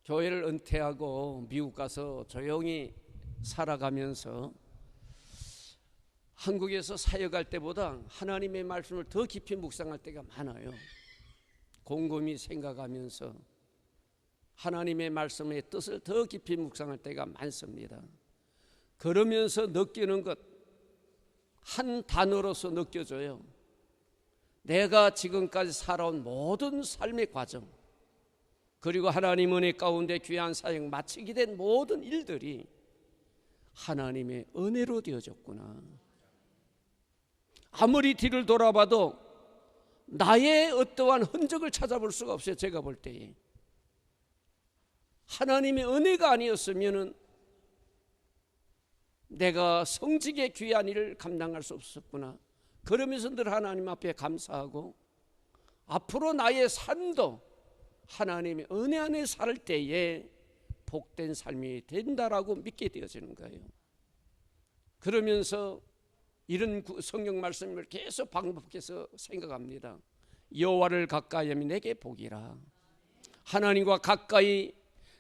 교회를 은퇴하고 미국 가서 조용히 살아가면서 한국에서 사역할 때보다 하나님의 말씀을 더 깊이 묵상할 때가 많아요. 곰곰이 생각하면서 하나님의 말씀의 뜻을 더 깊이 묵상할 때가 많습니다. 그러면서 느끼는 것, 한 단어로서 느껴져요. 내가 지금까지 살아온 모든 삶의 과정, 그리고 하나님 은혜 가운데 귀한 사역 마치게 된 모든 일들이 하나님의 은혜로 되어졌구나. 아무리 뒤를 돌아봐도 나의 어떠한 흔적을 찾아볼 수가 없어요. 제가 볼 때에 하나님의 은혜가 아니었으면 내가 성직의 귀한 일을 감당할 수 없었구나. 그러면서 늘 하나님 앞에 감사하고 앞으로 나의 삶도 하나님의 은혜 안에 살 때에 복된 삶이 된다라고 믿게 되어지는 거예요. 그러면서 이런 성경 말씀을 계속 반복해서 생각합니다. 여호와를 가까이 하면 내게 복이라. 하나님과 가까이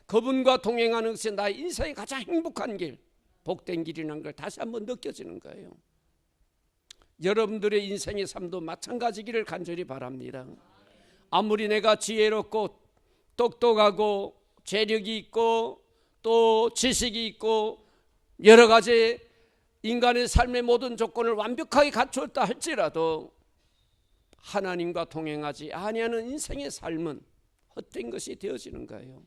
그분과 동행하는 것이 나의 인생의 가장 행복한 길, 복된 길이라는 걸 다시 한번 느껴지는 거예요. 여러분들의 인생의 삶도 마찬가지기를 간절히 바랍니다. 아무리 내가 지혜롭고 똑똑하고 재력이 있고 또 지식이 있고 여러 가지 인간의 삶의 모든 조건을 완벽하게 갖추었다 할지라도 하나님과 동행하지 아니하는 인생의 삶은 헛된 것이 되어지는 거예요.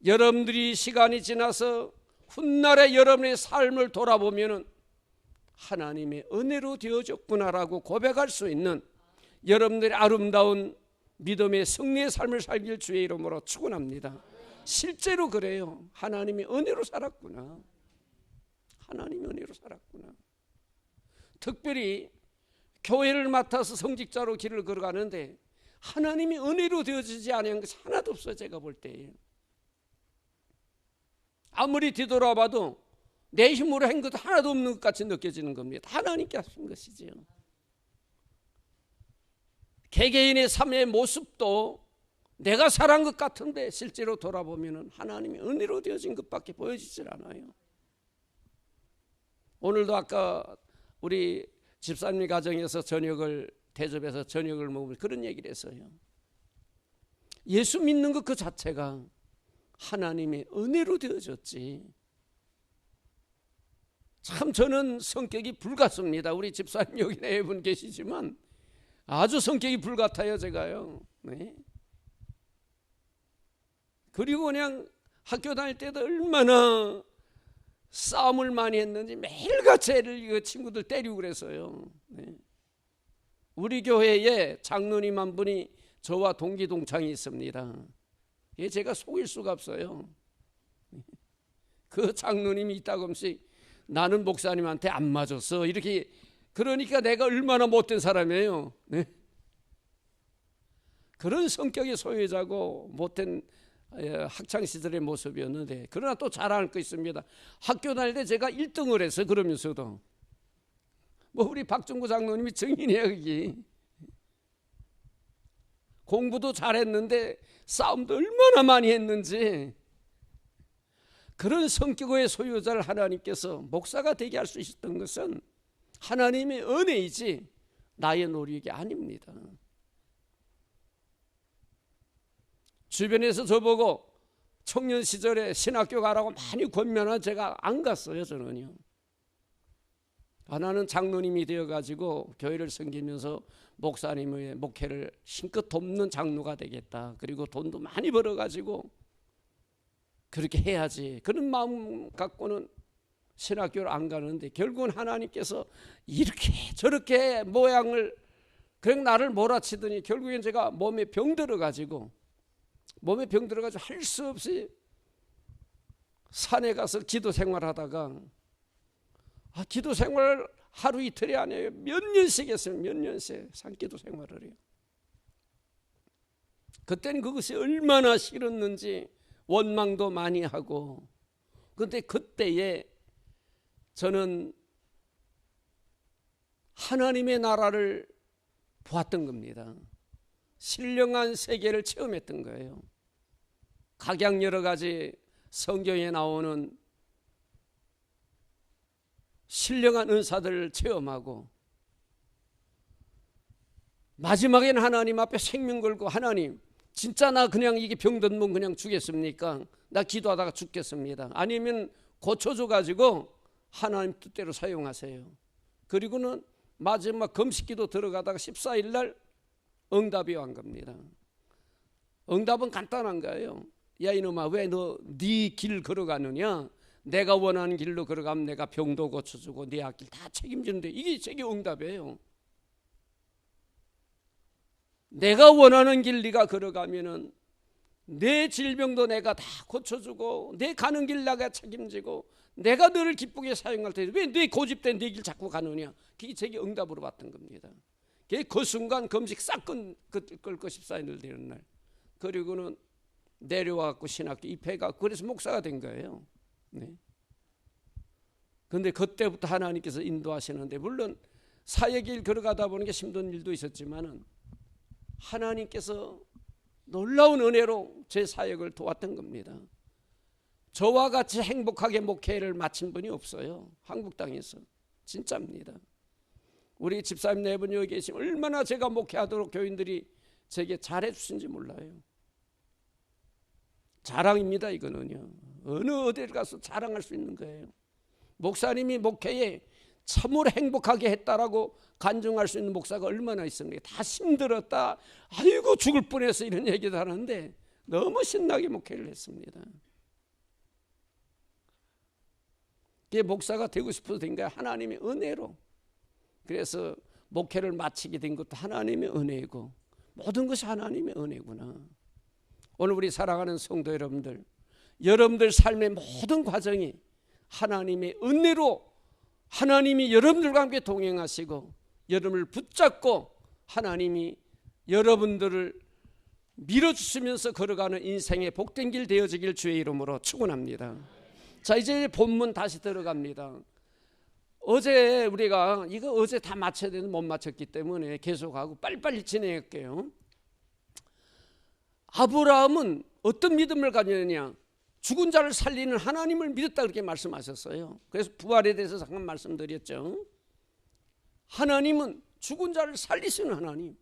여러분들이 시간이 지나서 훗날에 여러분의 삶을 돌아보면 하나님의 은혜로 되어졌구나라고 고백할 수 있는 여러분들의 아름다운 믿음의 승리의 삶을 살길 주의 이름으로 축원합니다. 실제로 그래요. 하나님의 은혜로 살았구나. 하나님의 은혜로 살았구나. 특별히 교회를 맡아서 성직자로 길을 걸어가는데 하나님이 은혜로 되어지지 않은 것이 하나도 없어요. 제가 볼 때 아무리 뒤돌아봐도 내 힘으로 한 것도 하나도 없는 것 같이 느껴지는 겁니다. 하나님께 하신 것이지요. 개개인의 삶의 모습도 내가 살아간 것 같은데 실제로 돌아보면 하나님의 은혜로 되어진 것밖에 보여지질 않아요. 오늘도 아까 우리 집사님 가정에서 저녁을 대접해서 저녁을 먹으면 그런 얘기를 했어요. 예수 믿는 것 그 자체가 하나님의 은혜로 되어졌지. 참 저는 성격이 불같습니다. 우리 집사님 여기 네 분 계시지만 아주 성격이 불같아요. 제가요. 네. 그리고 그냥 학교 다닐 때도 얼마나 싸움을 많이 했는지 매일같이 애를 친구들 때리고 그랬어요. 네. 우리 교회에 장로님 한 분이 저와 동기 동창이 있습니다. 예, 제가 속일 수가 없어요. 그 장로님이 이따금씩 나는 목사님한테 안 맞았어 이렇게, 그러니까 내가 얼마나 못된 사람이에요. 네? 그런 성격의 소유자고 못된 학창시절의 모습이었는데, 그러나 또 자랑할 거 있습니다. 학교 다닐 때 제가 1등을 해서, 그러면서도 뭐 우리 박종구 장로님이 증인이에요. 여기 공부도 잘했는데 싸움도 얼마나 많이 했는지. 그런 성격의 소유자를 하나님께서 목사가 되게 할 수 있었던 것은 하나님의 은혜이지 나의 노력이 아닙니다. 주변에서 저보고 청년 시절에 신학교 가라고 많이 권면한 제가 안 갔어요. 저는요. 나는 장로님이 되어가지고 교회를 섬기면서 목사님의 목회를 힘껏 돕는 장로가 되겠다. 그리고 돈도 많이 벌어가지고 그렇게 해야지. 그런 마음 갖고는 신학교를 안 가는데 결국은 하나님께서 이렇게 저렇게 모양을 그냥 나를 몰아치더니 결국엔 제가 몸에 병 들어가지고 할 수 없이 산에 가서 기도 생활하다가 기도 생활 하루 이틀이 아니에요. 몇 년씩 했어요. 몇 년씩 산기도 생활을 해요. 그때는 그것이 얼마나 싫었는지 원망도 많이 하고. 그런데 그때에 저는 하나님의 나라를 보았던 겁니다. 신령한 세계를 체험했던 거예요. 각양 여러 가지 성경에 나오는 신령한 은사들을 체험하고 마지막에는 하나님 앞에 생명 걸고 하나님 진짜 나 그냥 이게 병든 몸 그냥 죽겠습니까? 나 기도하다가 죽겠습니다. 아니면 고쳐줘 가지고 하나님 뜻대로 사용하세요. 그리고는 마지막 금식기도 들어가다가 14일 날 응답이 온 겁니다. 응답은 간단한 거예요. 야 이놈아 왜 너 네 길 걸어가느냐? 내가 원하는 길로 걸어가면 내가 병도 고쳐주고 네 앞길 다 책임지는데 이게 제게 응답이에요. 내가 원하는 길 네가 걸어가면은 내 질병도 내가 다 고쳐주고 내 가는 길 내가 책임지고 내가 너를 기쁘게 사용할 텐데 왜 네 고집된 네 길 자꾸 가느냐? 그게 제게 응답으로 받은 겁니다. 그 순간 금식 싹 끌고 14일 되는 날 그리고는 내려와갖고 신학교 입회가 그래서 목사가 된 거예요. 네. 그런데 그때부터 하나님께서 인도하시는데 물론 사역길 걸어가다 보는 게 힘든 일도 있었지만은 하나님께서 놀라운 은혜로 제 사역을 도왔던 겁니다. 저와 같이 행복하게 목회를 마친 분이 없어요. 한국 땅에서. 진짜입니다. 우리 집사님 네 분 여기 계시면 얼마나 제가 목회하도록 교인들이 제게 잘해 주신지 몰라요. 자랑입니다. 이거는요. 어느 어디를 가서 자랑할 수 있는 거예요. 목사님이 목회에 참으로 행복하게 했다라고 간증할 수 있는 목사가 얼마나 있습니까? 다 힘들었다. 아이고 죽을 뻔해서 이런 얘기도 하는데 너무 신나게 목회를 했습니다. 그게 목사가 되고 싶어서 된 거야. 하나님의 은혜로. 그래서 목회를 마치게 된 것도 하나님의 은혜이고 모든 것이 하나님의 은혜구나. 오늘 우리 사랑하는 성도 여러분들, 여러분들 삶의 모든 과정이 하나님의 은혜로 하나님이 여러분들과 함께 동행하시고 여러분을 붙잡고 하나님이 여러분들을 밀어주시면서 걸어가는 인생의 복된 길 되어지길 주의 이름으로 축원합니다. 자, 이제 본문 다시 들어갑니다. 어제 우리가 이거 어제 다 맞춰야 되는데 못 맞췄기 때문에 계속하고 빨리빨리 진행할게요. 아브라함은 어떤 믿음을 가졌느냐? 죽은 자를 살리는 하나님을 믿었다 그렇게 말씀하셨어요. 그래서 부활에 대해서 잠깐 말씀드렸죠. 하나님은 죽은 자를 살리시는 하나님.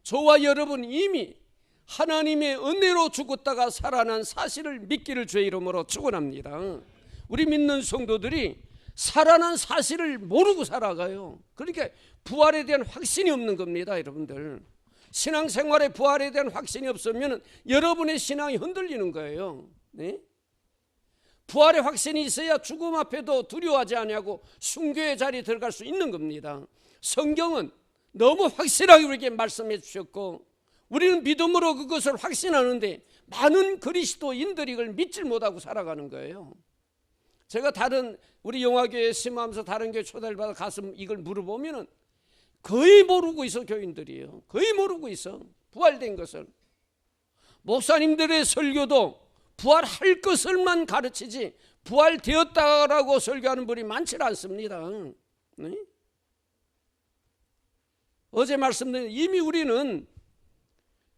저와 여러분 이미 하나님의 은혜로 죽었다가 살아난 사실을 믿기를 주의 이름으로 축원합니다. 우리 믿는 성도들이 살아난 사실을 모르고 살아가요. 그러니까 부활에 대한 확신이 없는 겁니다. 여러분들 신앙생활에 부활에 대한 확신이 없으면 여러분의 신앙이 흔들리는 거예요. 네? 부활의 확신이 있어야 죽음 앞에도 두려워하지 않냐고 순교의 자리에 들어갈 수 있는 겁니다. 성경은 너무 확실하게 우리에게 말씀해 주셨고 우리는 믿음으로 그것을 확신하는데 많은 그리스도인들이 이걸 믿질 못하고 살아가는 거예요. 제가 다른 우리 영화교회 심하면서 다른 교회 초대를 받아 가서 이걸 물어보면은 거의 모르고 있어. 교인들이에요. 거의 모르고 있어. 부활된 것을. 목사님들의 설교도 부활할 것을만 가르치지 부활되었다라고 설교하는 분이 많지 않습니다. 네? 어제 말씀드린 이미 우리는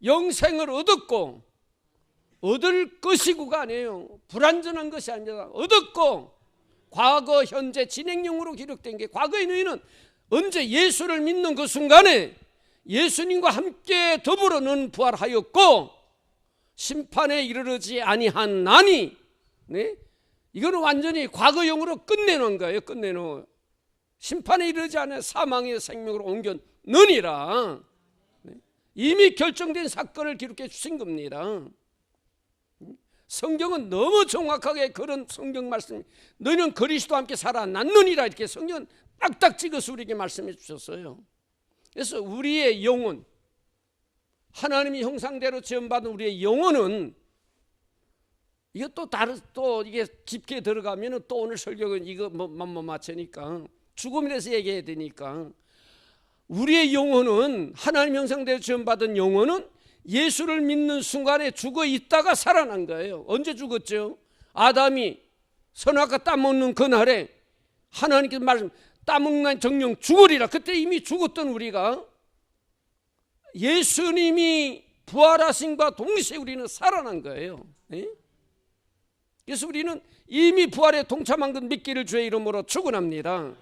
영생을 얻었고 얻을 것이고가 아니에요. 불완전한 것이 아니라 얻었고 과거 현재 진행형으로 기록된 게 과거의 너희는 언제 예수를 믿는 그 순간에 예수님과 함께 더불어 너는 부활하였고 심판에 이르르지 아니한 나니. 네? 이거는 완전히 과거형으로 끝내놓은 거예요. 끝내놓은 심판에 이르지 않아 사망의 생명으로 옮겨느니라. 네? 이미 결정된 사건을 기록해 주신 겁니다. 성경은 너무 정확하게 그런 성경 말씀, 너희는 그리스도와 함께 살아났느니라 이렇게 성경은 딱딱 찍어서 우리에게 말씀해 주셨어요. 그래서 우리의 영혼, 하나님의 형상대로 지음받은 우리의 영혼은 이거 또 이게 깊게 들어가면은 또 오늘 설교는 이거 뭐 맞추니까 죽음이라서 얘기해야 되니까 우리의 영혼은 하나님 형상대로 지음받은 영혼은 예수를 믿는 순간에 죽어 있다가 살아난 거예요. 언제 죽었죠? 아담이 선악과 따먹는 그날에 하나님께서 말씀 따먹는 정령 죽으리라. 그때 이미 죽었던 우리가 예수님이 부활하심과 동시에 우리는 살아난 거예요. 네? 그래서 우리는 이미 부활에 동참한 것 믿기를 주의 이름으로 축원합니다.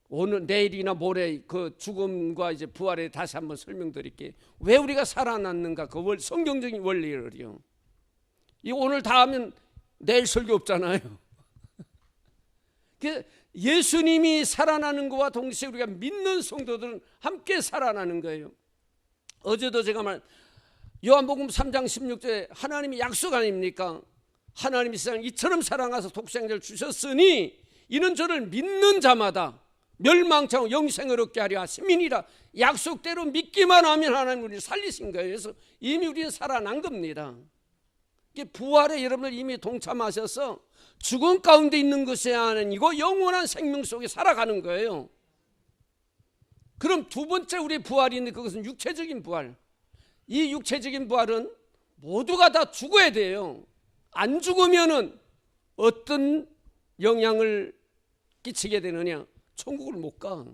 오늘 내일이나 모레 그 죽음과 이제 부활에 다시 한번 설명드릴게요. 왜 우리가 살아났는가 그 성경적인 원리를요. 이 오늘 다 하면 내일 설교 없잖아요. 예수님이 살아나는 것과 동시에 우리가 믿는 성도들은 함께 살아나는 거예요. 어제도 제가 요한복음 3장 16절에 하나님이 약속 아닙니까? 하나님이 세상을 이처럼 사랑하사 독생자를 주셨으니 이는 저를 믿는 자마다 멸망치 않고 영생을 얻게 하려 하심이니라. 약속대로 믿기만 하면 하나님 우리를 살리신 거예요. 그래서 이미 우리는 살아난 겁니다. 부활에 여러분들 이미 동참하셔서 죽음 가운데 있는 것이 아니고 영원한 생명 속에 살아가는 거예요. 그럼 두 번째 우리 부활인데 그것은 육체적인 부활. 이 육체적인 부활은 모두가 다 죽어야 돼요. 안 죽으면은 어떤 영향을 끼치게 되느냐? 천국을 못 가.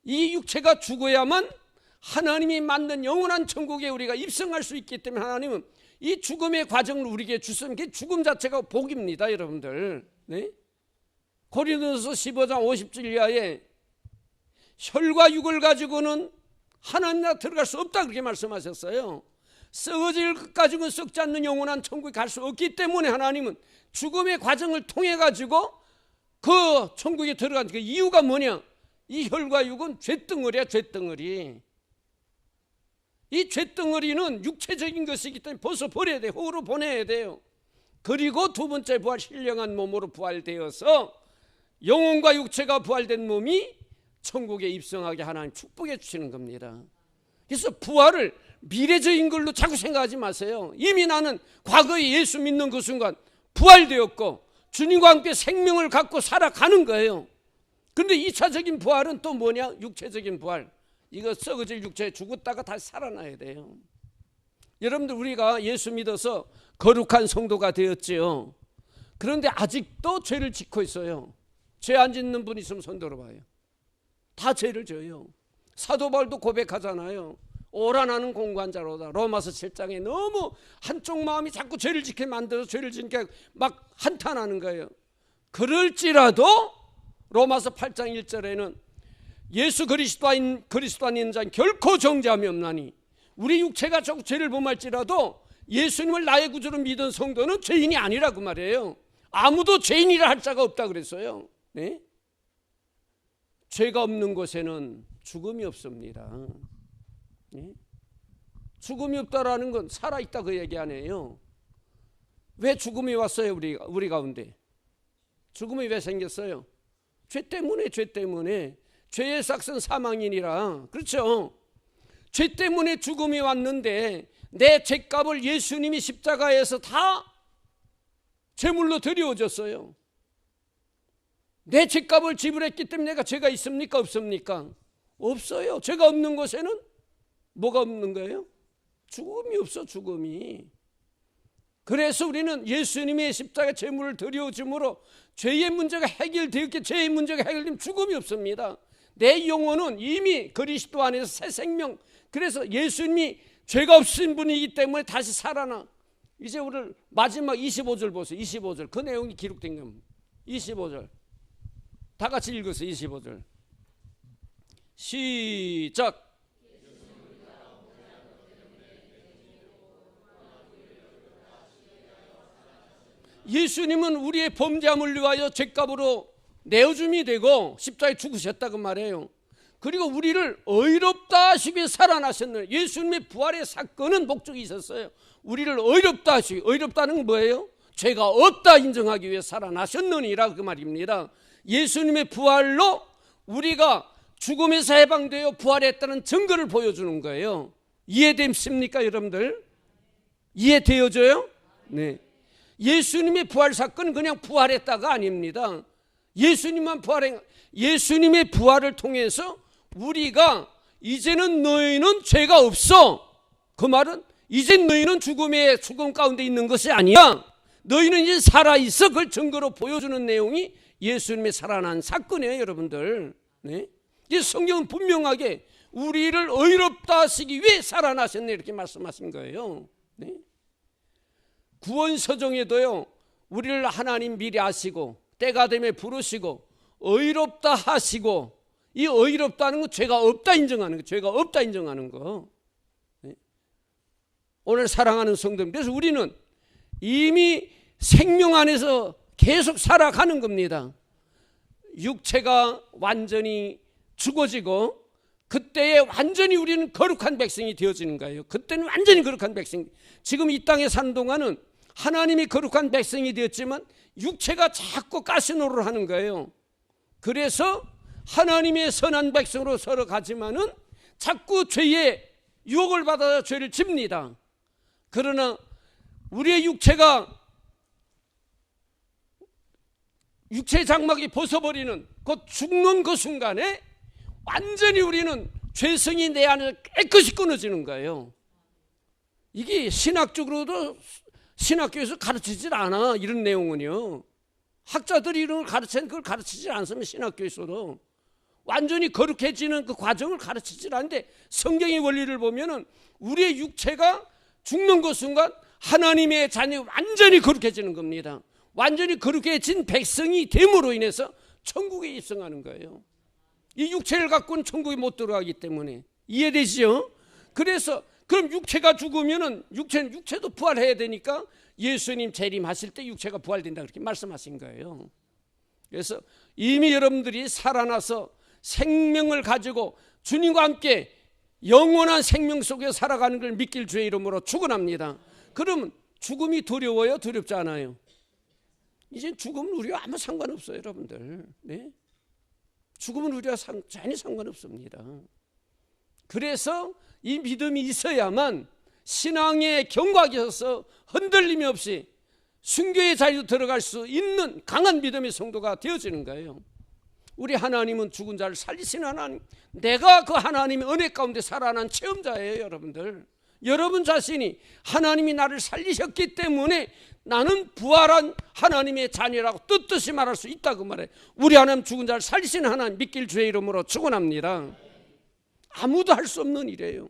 이 육체가 죽어야만 하나님이 만든 영원한 천국에 우리가 입성할 수 있기 때문에 하나님은 이 죽음의 과정을 우리에게 주셨습니다. 죽음 자체가 복입니다, 여러분들. 네? 고린도서 15장 50절 이하에 혈과 육을 가지고는 하나님 나라 들어갈 수 없다 그렇게 말씀하셨어요. 썩어질 것 가지고는 썩지 않는 영원한 천국에 갈 수 없기 때문에 하나님은 죽음의 과정을 통해 가지고 그 천국에 들어간 그 이유가 뭐냐? 이 혈과 육은 쇳덩어리야, 쇳덩어리. 이 쇳덩어리는 육체적인 것이기 때문에 벗어버려야 돼요. 흙으로 보내야 돼요. 그리고 두 번째 부활, 신령한 몸으로 부활되어서 영혼과 육체가 부활된 몸이 천국에 입성하게 하나님 축복해 주시는 겁니다. 그래서 부활을 미래적인 걸로 자꾸 생각하지 마세요. 이미 나는 과거에 예수 믿는 그 순간 부활되었고 주님과 함께 생명을 갖고 살아가는 거예요. 그런데 2차적인 부활은 또 뭐냐? 육체적인 부활. 이거 썩어질 육체에 죽었다가 다시 살아나야 돼요. 여러분들 우리가 예수 믿어서 거룩한 성도가 되었지요. 그런데 아직도 죄를 짓고 있어요. 죄 안 짓는 분 있으면 손 들어봐요. 다 죄를 져요. 사도 바울도 고백하잖아요. 오라 나는 공고한 자로다. 로마서 7장에 너무 한쪽 마음이 자꾸 죄를 짓게 만들어서 죄를 짓게 막 한탄하는 거예요. 그럴지라도 로마서 8장 1절에는 예수 그리스도 아닌 자는 결코 정죄함이 없나니 우리 육체가 자꾸 죄를 범할지라도 예수님을 나의 구주로 믿은 성도는 죄인이 아니라고 말해요. 아무도 죄인이라 할 자가 없다 그랬어요. 네? 죄가 없는 곳에는 죽음이 없습니다. 네? 죽음이 없다라는 건 살아있다 그 얘기 아니에요. 왜 죽음이 왔어요? 우리 가운데 죽음이 왜 생겼어요? 죄 때문에. 죄의 삭은 사망이니라. 그렇죠? 죄 때문에 죽음이 왔는데 내 죄값을 예수님이 십자가에서 다 제물로 드려줬어요. 내 죄값을 지불했기 때문에 내가 죄가 있습니까? 없습니까? 없어요. 죄가 없는 곳에는 뭐가 없는 거예요? 죽음이 없어, 죽음이. 그래서 우리는 예수님의 십자가 제물을 드려줌으로 죄의 문제가 해결되었기에 죄의 문제가 해결되면 죽음이 없습니다. 내 영혼은 이미 그리스도 안에서 새 생명, 그래서 예수님이 죄가 없으신 분이기 때문에 다시 살아나. 이제 오늘 마지막 25절 보세요. 25절 그 내용이 기록된 겁니다. 25절 다 같이 읽으세요. 25절 시작. 예수님은 우리의 범죄함을 위하여 죄값으로 내어줌이 되고 십자가에 죽으셨다 그 말이에요. 그리고 우리를 의롭다 하시기 위해 살아나셨는 예수님의 부활의 사건은 목적이 있었어요. 우리를 의롭다 하시기, 의롭다는 건 뭐예요? 죄가 없다 인정하기 위해 살아나셨느니라 그 말입니다. 예수님의 부활로 우리가 죽음에서 해방되어 부활했다는 증거를 보여주는 거예요. 이해됩니까 여러분들? 이해되어져요? 네. 예수님의 부활 사건은 그냥 부활했다가 아닙니다. 예수님의 부활을 통해서 우리가 이제는 너희는 죄가 없어. 그 말은 이제 너희는 죽음 가운데 있는 것이 아니야. 너희는 이제 살아있어. 그걸 증거로 보여주는 내용이 예수님의 살아난 사건이에요 여러분들. 네? 이 성경은 분명하게 우리를 의롭다 하시기 위해 살아나셨네 이렇게 말씀하신 거예요. 네? 구원서정에도요, 우리를 하나님 미리 아시고 때가 되면 부르시고 의롭다 하시고, 이 의롭다는 건 죄가 없다 인정하는 거, 죄가 없다 인정하는 거. 네? 오늘 사랑하는 성도님, 그래서 우리는 이미 생명 안에서 계속 살아가는 겁니다. 육체가 완전히 죽어지고 그때에 완전히 우리는 거룩한 백성이 되어지는 거예요. 그때는 완전히 거룩한 백성. 지금 이 땅에 사는 동안은 하나님이 거룩한 백성이 되었지만 육체가 자꾸 가시노를 하는 거예요. 그래서 하나님의 선한 백성으로 살아가지만은 자꾸 죄의 유혹을 받아 죄를 집니다. 그러나 우리의 육체가, 육체의 장막이 벗어버리는 곧 죽는 그 순간에 완전히 우리는 죄성이 내 안에서 깨끗이 끊어지는 거예요. 이게 신학적으로도 신학교에서 가르치질 않아. 이런 내용은요, 학자들이 이런 걸 가르치는 걸 가르치질 않습니다. 신학교에서도 완전히 거룩해지는 그 과정을 가르치질 않는데, 성경의 원리를 보면은 우리의 육체가 죽는 그 순간 하나님의 자녀가 완전히 거룩해지는 겁니다. 완전히 거룩해진 백성이 됨으로 인해서 천국에 입성하는 거예요. 이 육체를 갖고는 천국에 못 들어가기 때문에. 이해되시죠? 그래서 그럼 육체가 죽으면은 육체도 부활해야 되니까 예수님 재림하실 때 육체가 부활된다 그렇게 말씀하신 거예요. 그래서 이미 여러분들이 살아나서 생명을 가지고 주님과 함께 영원한 생명 속에 살아가는 걸 믿길 주의 이름으로 축원합니다. 그러면 죽음이 두려워요? 두렵지 않아요? 이제 죽음은 우리와 아무 상관없어요, 여러분들. 네? 죽음은 우리와 전혀 상관없습니다. 그래서 이 믿음이 있어야만 신앙의 경각이 있어서 흔들림이 없이 순교의 자리로 들어갈 수 있는 강한 믿음의 성도가 되어지는 거예요. 우리 하나님은 죽은 자를 살리시는 하나님, 내가 그 하나님의 은혜 가운데 살아난 체험자예요, 여러분들. 여러분 자신이 하나님이 나를 살리셨기 때문에 나는 부활한 하나님의 자녀라고 뜻뜻이 말할 수 있다고 말해요. 우리 하나님 죽은 자를 살리시는 하나님 믿길 주의 이름으로 축원합니다. 아무도 할 수 없는 일이에요.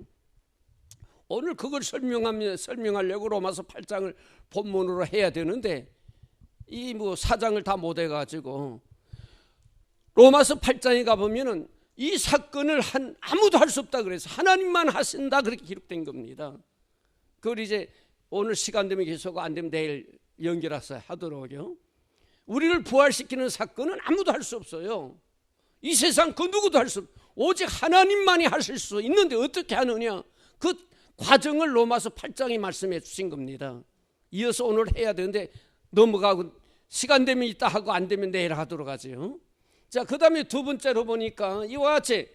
오늘 그걸 설명하려고 로마서 8장을 본문으로 해야 되는데 이 뭐 4장을 다 못 해가지고 로마서 8장에 가보면은 이 사건을 아무도 할 수 없다 그래서 하나님만 하신다 그렇게 기록된 겁니다. 그걸 이제 오늘 시간 되면 계속, 안 되면 내일 연결해서 하도록요. 우리를 부활시키는 사건은 아무도 할 수 없어요. 이 세상 그 누구도 할 수 없어요. 오직 하나님만이 하실 수 있는데 어떻게 하느냐, 그 과정을 로마서 8장이 말씀해 주신 겁니다. 이어서 오늘 해야 되는데 넘어가고 시간 되면 이따 하고 안 되면 내일 하도록 하죠. 자, 그 다음에 두 번째로 보니까 이와 같이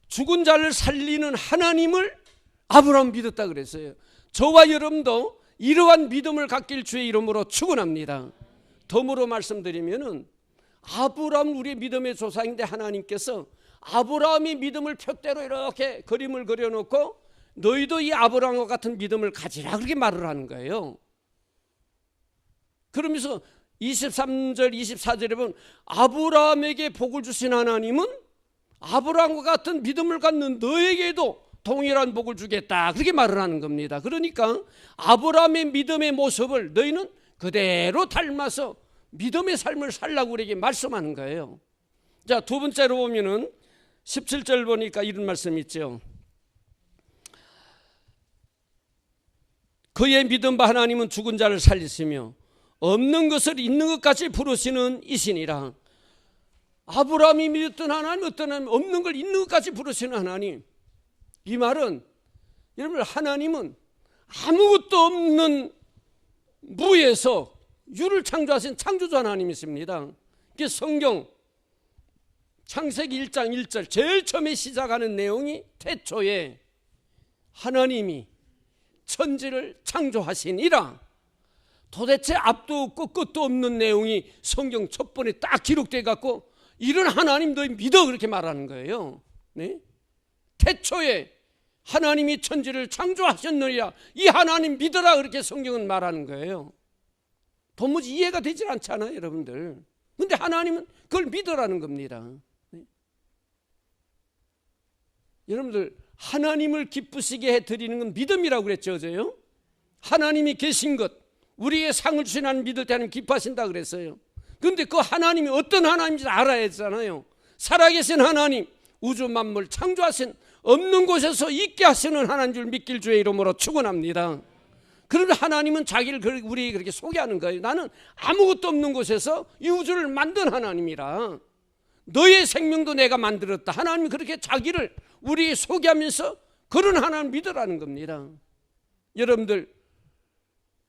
죽은 자를 살리는 하나님을 아브라함 믿었다 그랬어요. 저와 여러분도 이러한 믿음을 갖길 주의 이름으로 축원합니다. 덤으로 말씀드리면은 아브라함 우리의 믿음의 조상인데 하나님께서 아브라함의 믿음을 표대로 이렇게 그림을 그려놓고 너희도 이 아브라함과 같은 믿음을 가지라 그렇게 말을 하는 거예요. 그러면서 23절 24절에 보면 아브라함에게 복을 주신 하나님은 아브라함과 같은 믿음을 갖는 너에게도 동일한 복을 주겠다 그렇게 말을 하는 겁니다. 그러니까 아브라함의 믿음의 모습을 너희는 그대로 닮아서 믿음의 삶을 살라고 우리에게 말씀하는 거예요. 자, 두 번째로 보면은 17절 보니까 이런 말씀이 있죠. 그의 믿음 바 하나님은 죽은 자를 살리시며 없는 것을 있는 것까지 부르시는 이시니라. 아브라함이 믿었던 하나님, 어떤 하나님, 없는 걸 있는 것까지 부르시는 하나님. 이 말은 여러분, 하나님은 아무것도 없는 무에서 유를 창조하신 창조자 하나님이십니다. 이게 성경 창세기 1장 1절 제일 처음에 시작하는 내용이 태초에 하나님이 천지를 창조하시니라. 도대체 앞도 없고 끝도 없는 내용이 성경 첫 번에 딱 기록돼 갖고 이런 하나님 너희 믿어 그렇게 말하는 거예요. 네? 태초에 하나님이 천지를 창조하셨느니라, 이 하나님 믿어라 그렇게 성경은 말하는 거예요. 도무지 이해가 되질 않잖아요, 여러분들. 근데 하나님은 그걸 믿으라는 겁니다. 여러분들 하나님을 기쁘시게 해드리는 건 믿음이라고 그랬죠, 어제요? 하나님이 계신 것, 우리의 상을 주신 하나님 믿을 때 하나님 기뻐하신다 그랬어요. 그런데 그 하나님이 어떤 하나님인지 알아야 했잖아요. 살아계신 하나님, 우주 만물 창조하신 없는 곳에서 있게 하시는 하나님 줄 믿길 주의 이름으로 축원합니다. 그런데 하나님은 자기를 우리에게 그렇게 소개하는 거예요. 나는 아무것도 없는 곳에서 이 우주를 만든 하나님이라, 너의 생명도 내가 만들었다. 하나님이 그렇게 자기를 우리에게 소개하면서 그런 하나님을 믿으라는 겁니다. 여러분들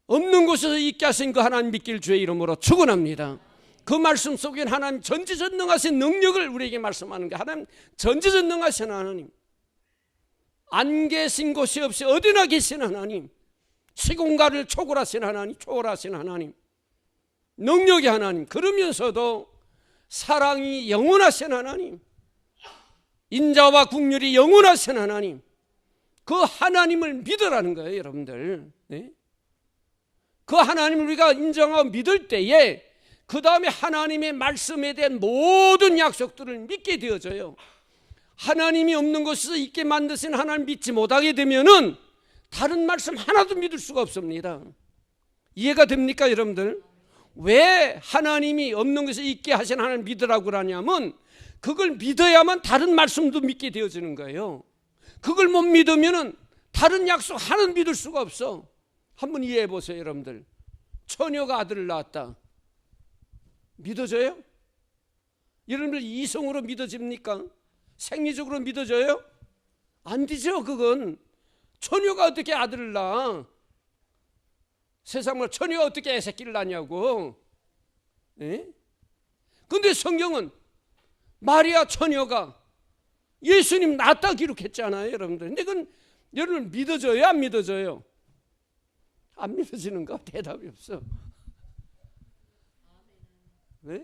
없는 곳에서 있게 하신 그 하나님 믿길 주의 이름으로 축원합니다. 그 말씀 속에는 하나님 전지전능하신 능력을 우리에게 말씀하는 게, 하나님 전지전능하신 하나님, 안 계신 곳이 없이 어디나 계신 하나님, 시공간을 초월하신 하나님, 초월하신 하나님, 능력의 하나님, 그러면서도 사랑이 영원하신 하나님, 인자와 국률이 영원하신 하나님, 그 하나님을 믿으라는 거예요, 여러분들. 네? 그 하나님을 우리가 인정하고 믿을 때에 그 다음에 하나님의 말씀에 대한 모든 약속들을 믿게 되어져요. 하나님이 없는 곳에서 있게 만드신 하나님 믿지 못하게 되면은 다른 말씀 하나도 믿을 수가 없습니다. 이해가 됩니까, 여러분들? 왜 하나님이 없는 곳에 있게 하신 하나님 믿으라고 그러냐면, 그걸 믿어야만 다른 말씀도 믿게 되어지는 거예요. 그걸 못 믿으면은 다른 약속 하나도 믿을 수가 없어. 한번 이해해 보세요, 여러분들. 처녀가 아들을 낳았다. 믿어져요? 여러분들 이성으로 믿어집니까? 생리적으로 믿어져요? 안 되죠, 그건. 처녀가 어떻게 아들을 낳아? 세상을 처녀가 어떻게 애새끼를 낳냐고. 그런데 성경은 마리아 처녀가 예수님 낳았다 기록했잖아요, 여러분들. 근데 그건 여러분 믿어져요, 안 믿어져요? 안 믿어지는가? 대답이 없어. 네?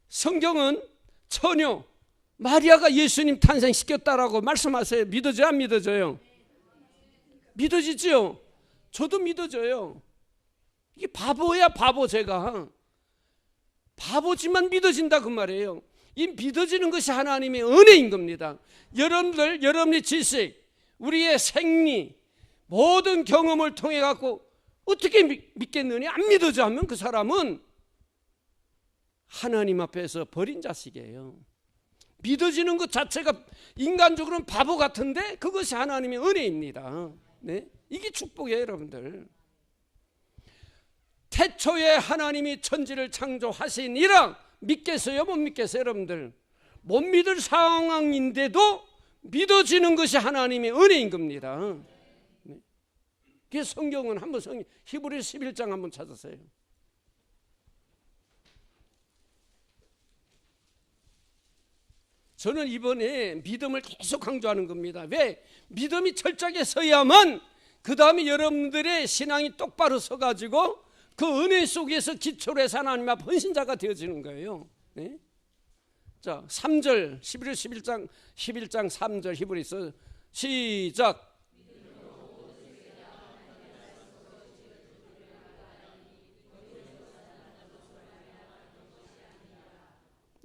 성경은 처녀 마리아가 예수님 탄생시켰다라고 말씀하세요. 믿어져요, 안 믿어져요? 믿어지죠? 저도 믿어져요. 이게 바보야, 바보. 제가 바보지만 믿어진다 그 말이에요. 이 믿어지는 것이 하나님의 은혜인 겁니다. 여러분들, 여러분의 지식, 우리의 생리, 모든 경험을 통해 갖고 어떻게 믿겠느냐? 안 믿어져 하면 그 사람은 하나님 앞에서 버린 자식이에요. 믿어지는 것 자체가 인간적으로는 바보 같은데 그것이 하나님의 은혜입니다. 네? 이게 축복이에요, 여러분들. 태초에 하나님이 천지를 창조하시니라 믿겠어요, 못 믿겠어요, 여러분들? 못 믿을 상황인데도 믿어지는 것이 하나님의 은혜인 겁니다. 네. 그래서 성경은 한번 히브리서 11장 한번 찾으세요. 저는 이번에 믿음을 계속 강조하는 겁니다. 왜? 믿음이 철저하게 서야만 그 다음에 여러분들의 신앙이 똑바로 서가지고 그 은혜 속에서 기초로 해서 하나님 앞 헌신자가 되어지는 거예요. 네? 자, 3절, 11장 3절 히브리서 시작.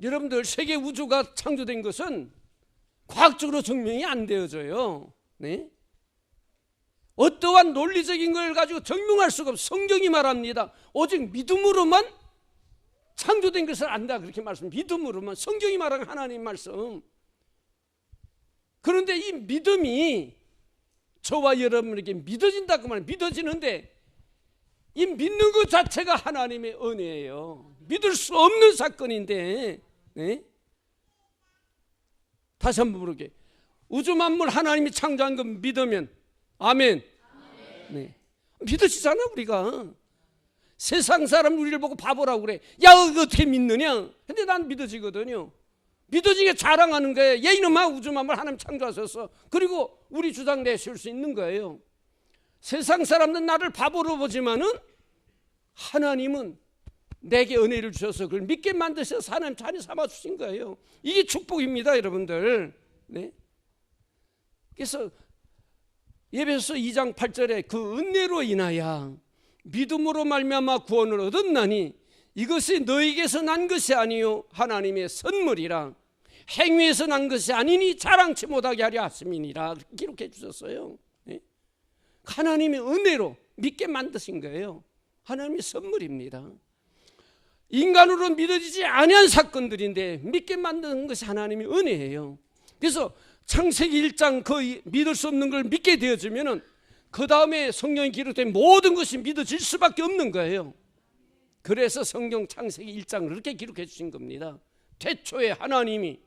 여러분들, 세계 우주가 창조된 것은 과학적으로 증명이 안 되어져요. 네? 어떠한 논리적인 걸 가지고 증명할 수가 없어요. 성경이 말합니다. 오직 믿음으로만 창조된 것을 안다, 그렇게 말씀. 믿음으로만. 성경이 말하는 하나님 말씀. 그런데 이 믿음이 저와 여러분에게 믿어진다 그 말이에요. 믿어지는데 이 믿는 것 자체가 하나님의 은혜예요. 믿을 수 없는 사건인데. 네? 다시 한번 부르게. 우주 만물 하나님이 창조한 것 믿으면 아멘. 네. 믿어지잖아, 우리가. 세상 사람 우리를 보고 바보라고 그래. 야, 이거 어떻게 믿느냐? 근데 난 믿어지거든요. 믿어지게 자랑하는 거예요. 얘 이놈아, 우주 만물 하나님 창조하셨어. 그리고 우리 주장 내실 수 있는 거예요. 세상 사람들은 나를 바보로 보지만은 하나님은 내게 은혜를 주셔서 그걸 믿게 만드셔서 하나님 자녀 삼아 주신 거예요. 이게 축복입니다, 여러분들. 네? 그래서 에베소서 2장 8절에 그 은혜로 인하여 믿음으로 말미암아 구원을 얻었나니 이것이 너에게서 난 것이 아니요 하나님의 선물이라. 행위에서 난 것이 아니니 자랑치 못하게 하려 하심이니라 기록해 주셨어요. 하나님의 은혜로 믿게 만드신 거예요. 하나님의 선물입니다. 인간으로 믿어지지 아니한 사건들인데 믿게 만드는 것이 하나님의 은혜예요. 그래서 창세기 1장 그 믿을 수 없는 걸 믿게 되어지면은 그 다음에 성경에 기록된 모든 것이 믿어질 수밖에 없는 거예요. 그래서 성경 창세기 1장을 그렇게 기록해 주신 겁니다. 태초에 하나님이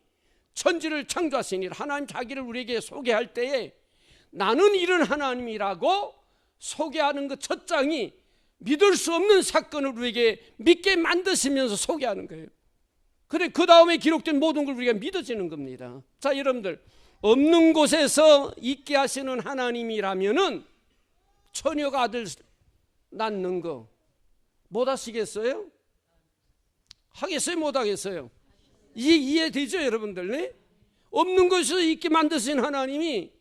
천지를 창조하시니 하나님 자기를 우리에게 소개할 때에 나는 이런 하나님이라고 소개하는 그 첫 장이 믿을 수 없는 사건을 우리에게 믿게 만드시면서 소개하는 거예요. 그래 그 다음에 기록된 모든 걸 우리가 믿어지는 겁니다. 자, 여러분들, 없는 곳에서 있게 하시는 하나님이라면은 처녀가 아들 낳는 거 못 하시겠어요? 하겠어요? 못 하겠어요? 이해되죠, 여러분들? 네? 없는 곳에서 있게 만드신 하나님이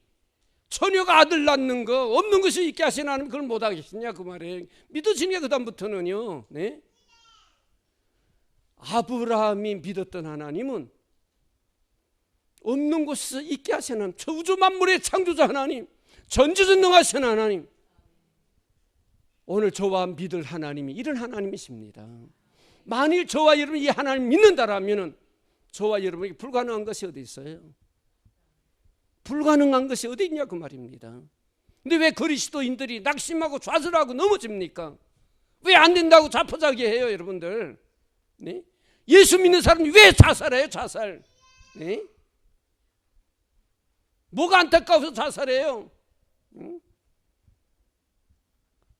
처녀가 아들 낳는 거, 없는 것을 있게 하신 하나님, 그걸 못 하겠느냐 그 말이에요. 믿어지냐 그 다음부터는요. 네? 아브라함이 믿었던 하나님은 없는 곳에서 있게 하신 하나님, 우주 만물의 창조자 하나님, 전지전능하신 하나님, 오늘 저와 믿을 하나님이 이런 하나님이십니다. 만일 저와 여러분이 이 하나님 믿는다라면 저와 여러분에게 불가능한 것이 어디 있어요? 불가능한 것이 어디 있냐 그 말입니다. 근데 왜 그리스도인들이 낙심하고 좌절하고 넘어집니까? 왜 안 된다고 자포자기해요, 여러분들? 네? 예수 믿는 사람이 왜 자살해요, 자살? 네? 뭐가 안타까워서 자살해요? 응?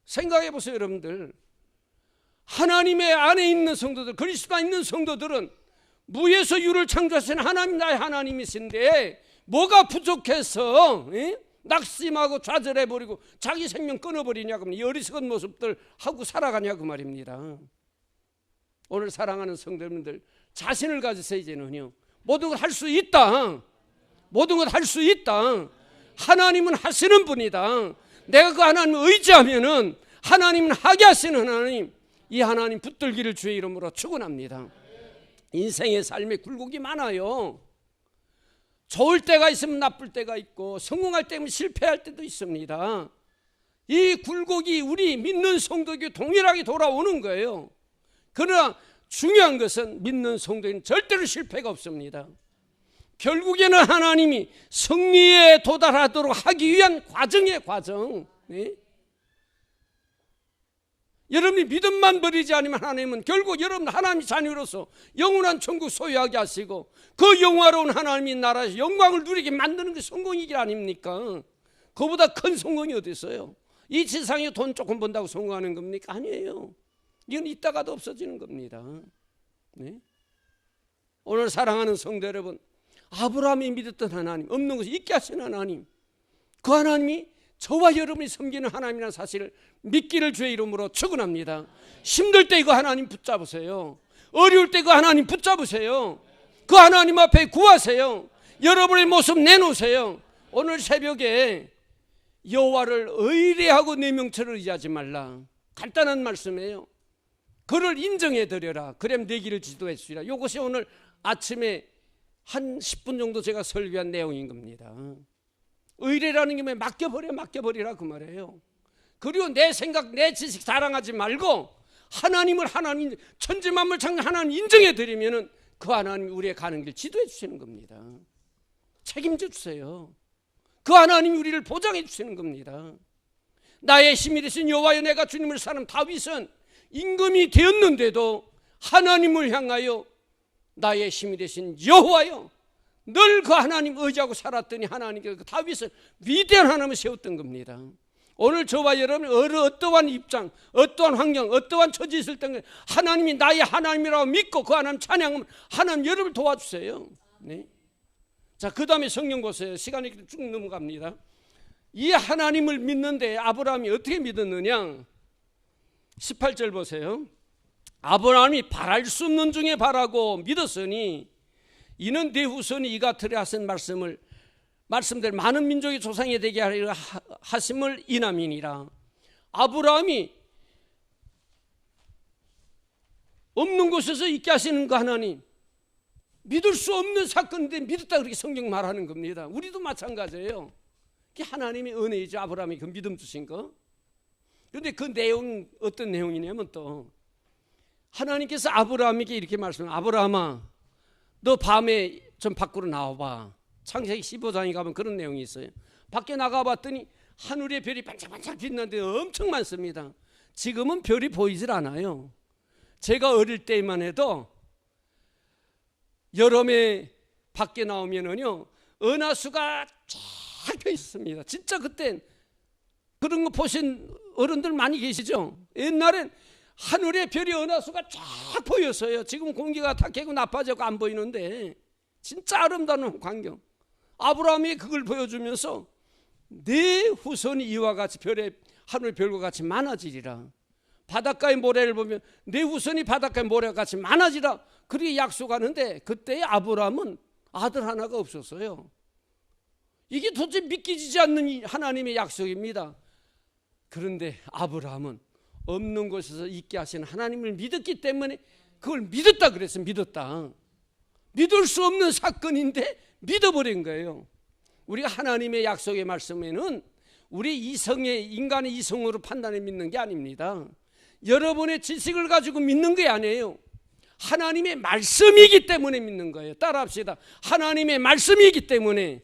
생각해 보세요, 여러분들. 하나님의 안에 있는 성도들, 그리스도 안에 있는 성도들은 무에서 유를 창조하신 하나님, 나의 하나님이신데 뭐가 부족해서 낙심하고 좌절해버리고 자기 생명 끊어버리냐고, 이 어리석은 모습들 하고 살아가냐고 말입니다. 오늘 사랑하는 성도님들, 자신을 가지세요. 이제는요, 모든 걸 할 수 있다. 모든 걸 할 수 있다. 하나님은 하시는 분이다. 내가 그 하나님을 의지하면은 하나님은 하게 하시는 하나님, 이 하나님 붙들기를 주의 이름으로 축원합니다. 인생의 삶에 굴곡이 많아요. 좋을 때가 있으면 나쁠 때가 있고 성공할 때면 실패할 때도 있습니다. 이 굴곡이 우리 믿는 성도에게 동일하게 돌아오는 거예요. 그러나 중요한 것은 믿는 성도에는 절대로 실패가 없습니다. 결국에는 하나님이 승리에 도달하도록 하기 위한 과정의 과정. 네? 여러분이 믿음만 버리지 않으면 하나님은 결국 여러분 하나님의 자녀로서 영원한 천국 소유하게 하시고 그 영화로운 하나님의 나라에서 영광을 누리게 만드는 게 성공이기 아닙니까? 그보다 큰 성공이 어디 있어요? 이 세상에 돈 조금 번다고 성공하는 겁니까? 아니에요. 이건 있다가도 없어지는 겁니다. 네? 오늘 사랑하는 성도 여러분, 아브라함이 믿었던 하나님, 없는 것을 있게 하신 하나님, 그 하나님이 저와 여러분이 섬기는 하나님이라는 사실을 믿기를 주의 이름으로 축원합니다. 힘들 때 이거 하나님 붙잡으세요. 어려울 때 그 하나님 붙잡으세요. 그 하나님 앞에 구하세요. 여러분의 모습 내놓으세요. 오늘 새벽에 여호와를 의뢰하고 내 명철을 의지하지 말라. 간단한 말씀이에요. 그를 인정해 드려라. 그럼 내 길을 지도해 주리라. 이것이 오늘 아침에 한 10분 정도 제가 설교한 내용인 겁니다. 의뢰라는 게 뭐예요? 맡겨버리라 그 말이에요. 그리고 내 생각, 내 지식 자랑하지 말고 하나님을, 하나님 천지 만물 창조 하나님 인정해 드리면은 그 하나님이 우리의 가는 길 지도해 주시는 겁니다. 책임져 주세요. 그 하나님이 우리를 보장해 주시는 겁니다. 나의 힘이 되신 여호와여, 내가 주님을 사는 다윗은 임금이 되었는데도 하나님을 향하여 나의 힘이 되신 여호와여, 늘 그 하나님 의지하고 살았더니 하나님께서 그 다윗을 위대한 하나님을 세웠던 겁니다. 오늘 저와 여러분이 어떠한 입장, 어떠한 환경, 어떠한 처지에 있을 때 하나님이 나의 하나님이라고 믿고 그 하나님 찬양하면 하나님 여러분을 도와주세요. 네. 자, 그 다음에 성경 보세요. 시간이 쭉 넘어갑니다. 이 하나님을 믿는데 아브라함이 어떻게 믿었느냐? 18절 보세요. 아브라함이 바랄 수 없는 중에 바라고 믿었으니 이는 내 후손이 이 같으려 하신 말씀대로 많은 민족의 조상이 되게 하려 하심을 인함이니라. 아브라함이 없는 곳에서 있게 하시는 그 하나님, 믿을 수 없는 사건인데 믿었다 그렇게 성경 말하는 겁니다. 우리도 마찬가지예요. 그게 하나님의 은혜이죠. 아브라함이 그 믿음 주신 거. 그런데 그 내용 어떤 내용이냐면 또 하나님께서 아브라함에게 이렇게 말씀해요. 아브라함아, 너 밤에 좀 밖으로 나와봐. 창세기 15장에 가면 그런 내용이 있어요. 밖에 나가봤더니 하늘의 별이 반짝반짝 빛나는데 엄청 많습니다. 지금은 별이 보이질 않아요. 제가 어릴 때만 해도 여름에 밖에 나오면은요, 은하수가 쫙 펴 있습니다. 진짜 그땐 그런 거 보신 어른들 많이 계시죠? 옛날엔 하늘의 별이 은하수가 쫙 보였어요. 지금 공기가 탁해고 나빠져고 안 보이는데 진짜 아름다운 광경. 아브라함이 그걸 보여주면서 내 후손이 이와 같이 하늘 별과 같이 많아지리라. 바닷가의 모래를 보면 내 후손이 바닷가의 모래와 같이 많아지라. 그렇게 약속하는데 그때 아브라함은 아들 하나가 없었어요. 이게 도저히 믿기지 않는 하나님의 약속입니다. 그런데 아브라함은 없는 곳에서 있게 하시는 하나님을 믿었기 때문에 그걸 믿었다 그랬어요. 믿었다. 믿을 수 없는 사건인데 믿어버린 거예요. 우리가 하나님의 약속의 말씀에는 우리 인간의 이성으로 판단해 믿는 게 아닙니다. 여러분의 지식을 가지고 믿는 게 아니에요. 하나님의 말씀이기 때문에 믿는 거예요. 따라합시다. 하나님의 말씀이기 때문에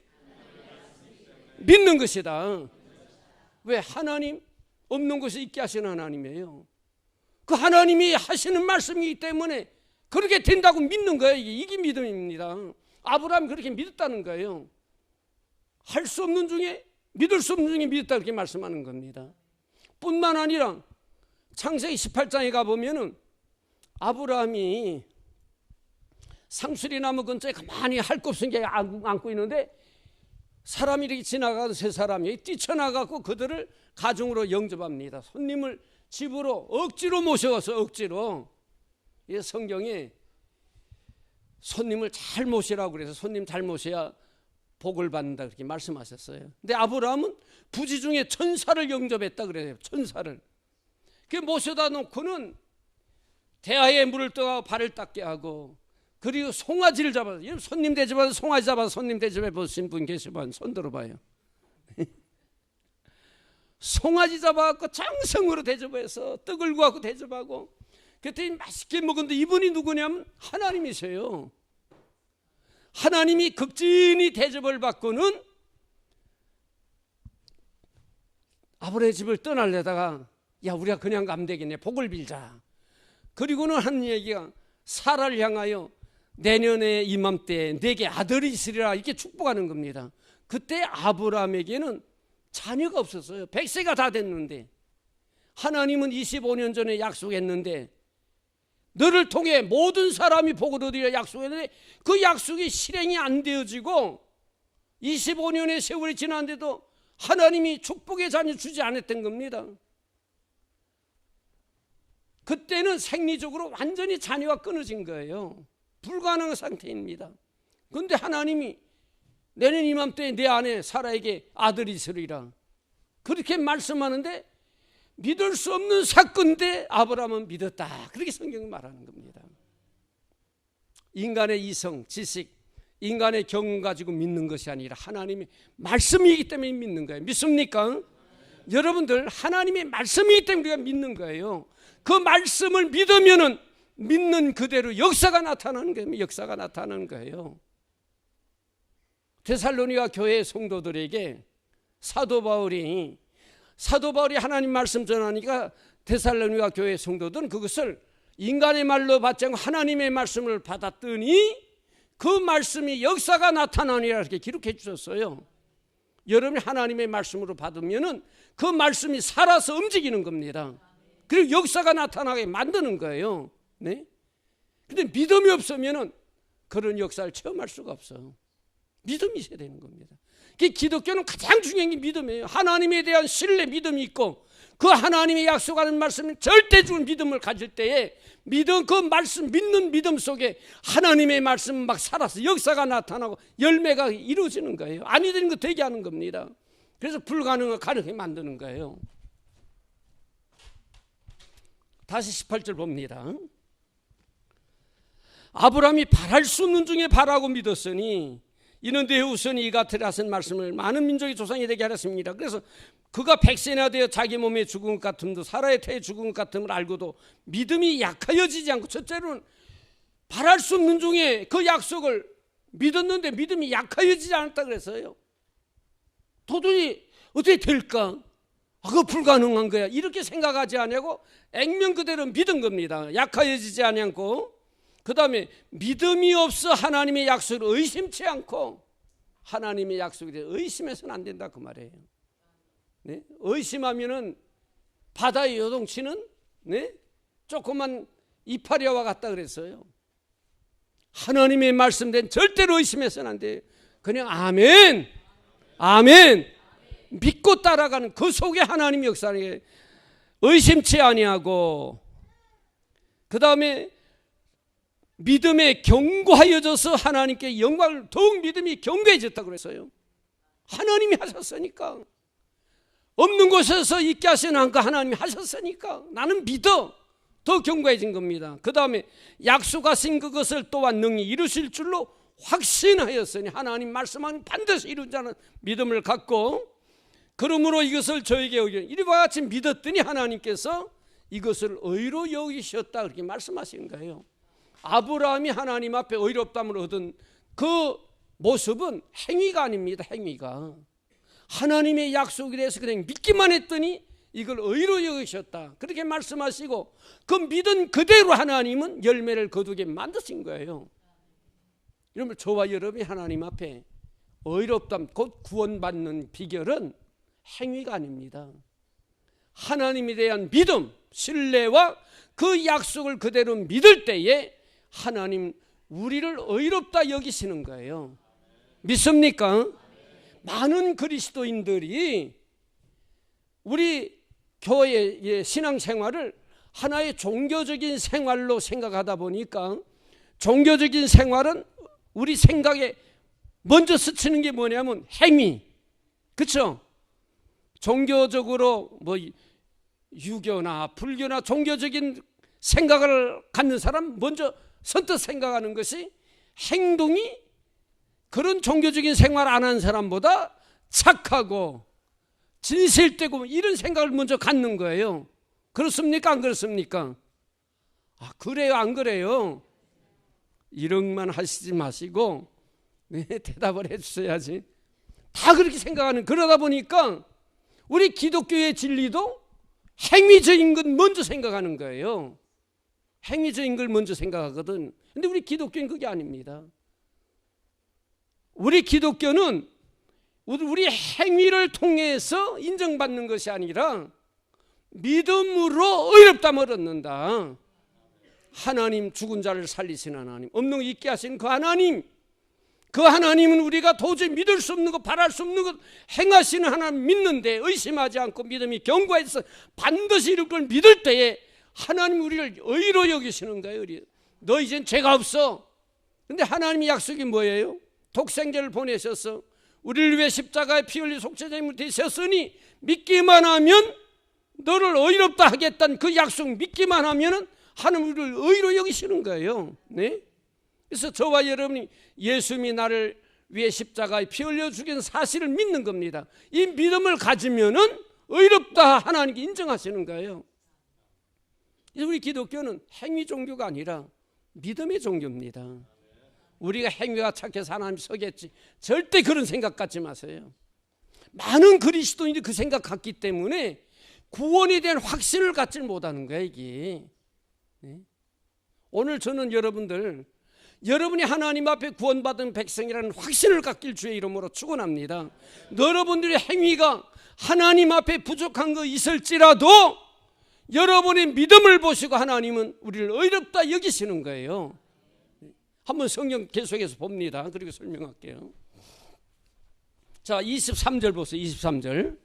믿는 것이다. 왜? 하나님 없는 곳에 있게 하시는 하나님이에요. 그 하나님이 하시는 말씀이기 때문에 그렇게 된다고 믿는 거예요. 이게 믿음입니다. 아브라함이 그렇게 믿었다는 거예요. 할 수 없는 중에 믿을 수 없는 중에 믿었다 그렇게 말씀하는 겁니다. 뿐만 아니라 창세기 18장에 가보면은 아브라함이 상수리나무 근처에 가만히 할 거 없은 게 안고 있는데 사람이 이렇게 지나가서 세 사람이 뛰쳐나가고 그들을 가정으로 영접합니다. 손님을 집으로 억지로 모셔와서 억지로. 성경에 손님을 잘 모시라고 그래서 손님 잘 모셔야 복을 받는다 그렇게 말씀하셨어요. 근데 아브라함은 부지 중에 천사를 영접했다 그래요. 천사를. 그 모셔다 놓고는 대하에 물을 떠가 발을 닦게 하고 그리고 송아지를 잡아서 손님 대접하서 송아지 잡아서 손님 대접해 보신 분 계시면 손 들어봐요. 송아지 잡아갖고 장성으로 대접해서 떡을 구하고 대접하고 그랬더니 맛있게 먹었는데 이분이 누구냐면 하나님이세요. 하나님이 극진히 대접을 받고는 아브라함의 집을 떠나려다가 야 우리가 그냥 가면 되겠네. 복을 빌자. 그리고는 하는 얘기가 사라를 향하여 내년에 이맘때 내게 아들이 있으리라 이렇게 축복하는 겁니다. 그때 아브라함에게는 자녀가 없었어요. 100세가 다 됐는데 하나님은 25년 전에 약속했는데 너를 통해 모든 사람이 복을 얻으리라 약속했는데 그 약속이 실행이 안 되어지고 25년의 세월이 지났는데도 하나님이 축복의 자녀 주지 않았던 겁니다. 그때는 생리적으로 완전히 자녀가 끊어진 거예요. 불가능한 상태입니다. 그런데 하나님이 내년 이맘때에 내 아내 사라에게 아들이 있으리라 그렇게 말씀하는데 믿을 수 없는 사건인데 아브라함은 믿었다. 그렇게 성경이 말하는 겁니다. 인간의 이성, 지식, 인간의 경험 가지고 믿는 것이 아니라 하나님의 말씀이기 때문에 믿는 거예요. 믿습니까? 여러분들 하나님의 말씀이기 때문에 우리가 믿는 거예요. 그 말씀을 믿으면은 믿는 그대로 역사가 나타나는 거예요. 역사가 나타나는 거예요. 데살로니가 교회 성도들에게 사도 바울이 하나님 말씀 전하니까 데살로니가 교회 성도들은 그것을 인간의 말로 받지 않고 하나님의 말씀을 받았더니 그 말씀이 역사가 나타나니라 이렇게 기록해 주셨어요. 여러분이 하나님의 말씀으로 받으면은 그 말씀이 살아서 움직이는 겁니다. 그리고 역사가 나타나게 만드는 거예요. 네? 근데 믿음이 없으면은 그런 역사를 체험할 수가 없어요. 믿음이 있어야 되는 겁니다. 기독교는 가장 중요한 게 믿음이에요. 하나님에 대한 신뢰 믿음이 있고 그 하나님의 약속하는 말씀은 절대적인 믿음을 가질 때에 믿음 그 말씀 믿는 믿음 속에 하나님의 말씀 막 살아서 역사가 나타나고 열매가 이루어지는 거예요. 아니 되는 거 되게 하는 겁니다. 그래서 불가능을 가능하게 만드는 거예요. 다시 18절 봅니다. 아브라함이 바랄 수 없는 중에 바라고 믿었으니 이는 내 후손이 이 같으라 하신 말씀을 많은 민족의 조상이 되게 하였습니다. 그래서 그가 백세나 되어 자기 몸에 죽은 것 같음도 사라의 태에 죽은 것 같음을 알고도 믿음이 약하여지지 않고, 첫째로는 바랄 수 없는 중에 그 약속을 믿었는데 믿음이 약하여지지 않았다 그랬어요. 도저히 어떻게 될까? 그거 불가능한 거야. 이렇게 생각하지 않고 액면 그대로 믿은 겁니다. 약하여지지 않고. 그 다음에 믿음이 없어 하나님의 약속을 의심치 않고, 하나님의 약속에 대해 의심해서는 안 된다 그 말이에요. 네? 의심하면은 바다에 요동치는 조그만 이파리와 같다 그랬어요. 하나님의 말씀된 절대로 의심해서는 안 돼요. 그냥 아멘, 아멘 믿고 따라가는 그 속에 하나님의 역사하는 게 의심치 아니하고, 그 다음에 믿음에 견고하여져서 하나님께 영광을, 더욱 믿음이 견고해졌다고 그랬어요. 하나님이 하셨으니까, 없는 곳에서 있게 하시는 한거 하나님이 하셨으니까 나는 믿어. 더 견고해진 겁니다. 그 다음에 약속하신 그것을 또한 능히 이루실 줄로 확신하였으니, 하나님 말씀하면 반드시 이루자는 믿음을 갖고, 그러므로 이것을 저에게 이와 같이 믿었더니 하나님께서 이것을 의로 여기셨다 그렇게 말씀하신 거예요. 아브라함이 하나님 앞에 의롭다함을 얻은 그 모습은 행위가 아닙니다. 행위가 하나님의 약속에 대해서 그냥 믿기만 했더니 이걸 의로 여기셨다 그렇게 말씀하시고, 그 믿은 그대로 하나님은 열매를 거두게 만드신 거예요. 여러분, 저와 여러분이 하나님 앞에 의롭다함, 곧 구원받는 비결은 행위가 아닙니다. 하나님에 대한 믿음, 신뢰와 그 약속을 그대로 믿을 때에 하나님 우리를 의롭다 여기시는 거예요. 믿습니까? 많은 그리스도인들이 우리 교회의 신앙생활을 하나의 종교적인 생활로 생각하다 보니까, 종교적인 생활은 우리 생각에 먼저 스치는 게 뭐냐면 행위, 그렇죠? 종교적으로 뭐 유교나 불교나 종교적인 생각을 갖는 사람 먼저 선뜻 생각하는 것이, 행동이 그런 종교적인 생활 안 하는 사람보다 착하고 진실되고 이런 생각을 먼저 갖는 거예요. 그렇습니까? 안 그렇습니까? 그래요? 안 그래요? 이런만 하시지 마시고 대답을 해주셔야지. 다 그렇게 생각하는, 그러다 보니까 우리 기독교의 진리도 행위적인 것 먼저 생각하는 거예요. 행위적인 걸 먼저 생각하거든. 근데 우리 기독교는 그게 아닙니다. 우리 기독교는 우리 행위를 통해서 인정받는 것이 아니라 믿음으로 의롭다함을 얻는다. 하나님, 죽은 자를 살리신 하나님, 없는 거 있게 하신 그 하나님, 그 하나님은 우리가 도저히 믿을 수 없는 것, 바랄 수 없는 것 행하시는 하나님 믿는데, 의심하지 않고 믿음이 견고해서 반드시 이룰 걸 믿을 때에 하나님 우리를 의로 여기시는 거예요. 너 이젠 죄가 없어. 근데 하나님의 약속이 뭐예요? 독생자를 보내셔서 우리를 위해 십자가에 피 흘려 속죄제물이 되셨으니 믿기만 하면 너를 의롭다 하겠다는 그 약속 믿기만 하면 하나님 우리를 의로 여기시는 거예요. 네? 그래서 저와 여러분이 예수님이 나를 위해 십자가에 피 흘려 죽인 사실을 믿는 겁니다. 이 믿음을 가지면은 의롭다 하나님께 인정하시는 거예요. 우리 기독교는 행위 종교가 아니라 믿음의 종교입니다. 우리가 행위가 착해서 하나님 서겠지, 절대 그런 생각 갖지 마세요. 많은 그리스도인들이 그 생각 갖기 때문에 구원에 대한 확신을 갖지 못하는 거예요, 이게. 오늘 저는 여러분이 하나님 앞에 구원받은 백성이라는 확신을 갖길 주의 이름으로 축원합니다. 여러분들의 행위가 하나님 앞에 부족한 거 있을지라도 여러분의 믿음을 보시고 하나님은 우리를 의롭다 여기시는 거예요. 한번 성경 계속해서 봅니다. 그리고 설명할게요. 자, 23절 보세요. 23절.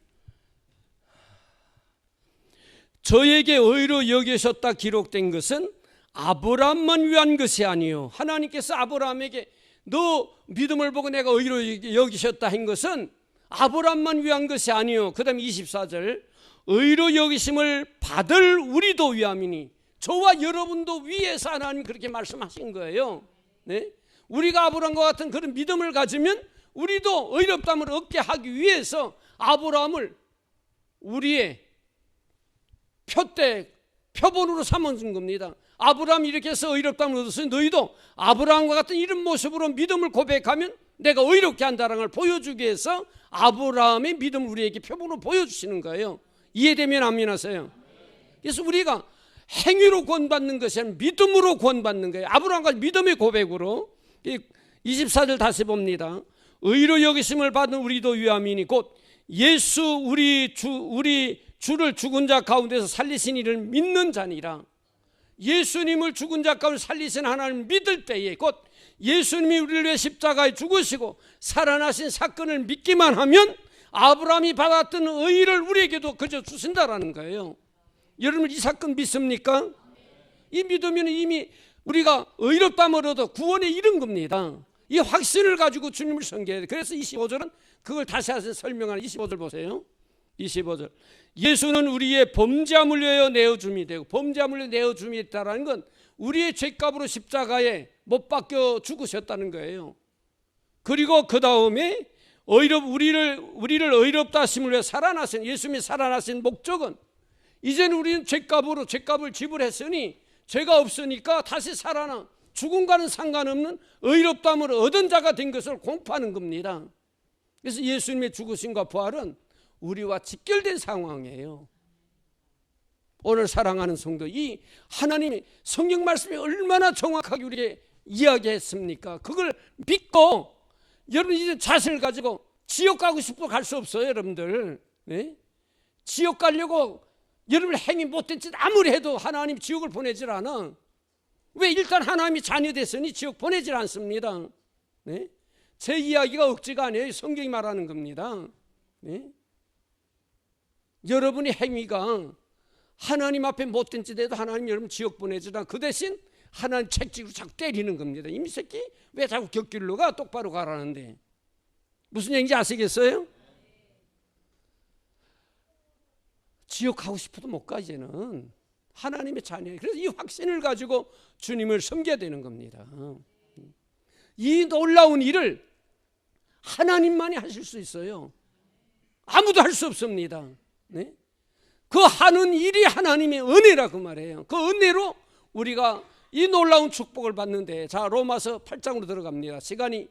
저에게 의로 여기셨다 기록된 것은 아브라함만 위한 것이 아니요. 하나님께서 아브라함에게 너 믿음을 보고 내가 의로 여기셨다 한 것은 아브라함만 위한 것이 아니요. 그 다음에 24절. 의로 여기심을 받을 우리도 위함이니, 저와 여러분도 위에서 하나님 그렇게 말씀하신 거예요. 네? 우리가 아브라함과 같은 그런 믿음을 가지면 우리도 의롭다함을 얻게 하기 위해서 아브라함을 우리의 표본으로 삼아준 겁니다. 아브라함이 이렇게 해서 의롭다함을 얻었으니 너희도 아브라함과 같은 이런 모습으로 믿음을 고백하면 내가 의롭게 한다는 걸 보여주기 위해서 아브라함의 믿음을 우리에게 표본으로 보여주시는 거예요. 이해되면 아멘 하세요. 그래서 우리가 행위로 구원받는 것이 아니라 믿음으로 구원받는 거예요. 아브라함과 믿음의 고백으로. 24절 다시 봅니다. 의로 여기심을 받은 우리도 위함이니 곧 예수 우리 주를 죽은 자 가운데서 살리신 이를 믿는 자니라. 예수님을 죽은 자 가운데 살리신 하나님을 믿을 때에 곧 예수님이 우리를 위해 십자가에 죽으시고 살아나신 사건을 믿기만 하면 아브라함이 받았던 의를 우리에게도 그저 주신다라는 거예요. 여러분 이 사건 믿습니까? 이 믿으면 이미 우리가 의롭다함을 얻어 구원에 이른 겁니다. 이 확신을 가지고 주님을 섬겨야 돼요. 그래서 25절은 그걸 다시 한번 설명하는 25절 보세요. 25절 예수는 우리의 범죄함을 위하여 내어줌이 되고 범죄함을 위하여 내어줌이 있다는 건 우리의 죄값으로 십자가에 못 박혀 죽으셨다는 거예요. 그리고 그 다음에 우리를 의롭다 하심을 위해 살아나신 예수님이 살아나신 목적은 이제는 우리는 죄값을 지불했으니 죄가 없으니까 다시 살아나 죽음과는 상관없는 의롭다함을 얻은 자가 된 것을 공포하는 겁니다. 그래서 예수님의 죽으심과 부활은 우리와 직결된 상황이에요. 오늘 사랑하는 성도, 이 하나님의 성경 말씀이 얼마나 정확하게 우리에게 이야기했습니까? 그걸 믿고 여러분 이제 자신을 가지고 지옥 가고 싶어 갈 수 없어요. 여러분들 네? 지옥 가려고 여러분 행위 못된 짓 아무리 해도 하나님 지옥을 보내질 않아. 왜? 일단 하나님이 자녀 됐으니 지옥 보내질 않습니다. 네? 제 이야기가 억지가 아니에요. 성경이 말하는 겁니다. 네? 여러분의 행위가 하나님 앞에 못된 짓 해도 하나님 여러분 지옥 보내질 않아. 그 대신 하나님 책찍으로 자꾸 때리는 겁니다. 이 새끼 왜 자꾸 곁길로 가? 똑바로 가라는데. 무슨 얘기인지 아시겠어요? 지옥 가고 싶어도 못 가. 이제는 하나님의 자녀예요. 그래서 이 확신을 가지고 주님을 섬겨야 되는 겁니다. 이 놀라운 일을 하나님만이 하실 수 있어요. 아무도 할 수 없습니다. 네? 그 하는 일이 하나님의 은혜라고 말해요. 그 은혜로 우리가 이 놀라운 축복을 받는데, 자 로마서 8장으로 들어갑니다. 시간이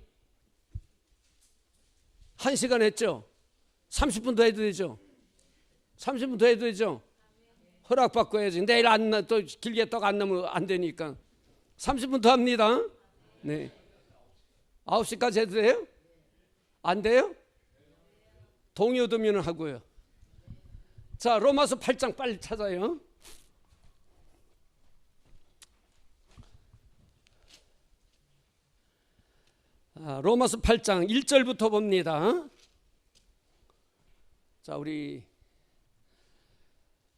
1시간 했죠. 30분 더 해도 되죠. 30분 더 해도 되죠. 허락받고 해야지. 내일 또 길게 떡 안 나면 안 되니까 30분 더 합니다. 네. 9시까지 해도 돼요? 안 돼요? 동의 얻으면 하고요. 자 로마서 8장 빨리 찾아요. 로마서 8장 1절부터 봅니다. 자 우리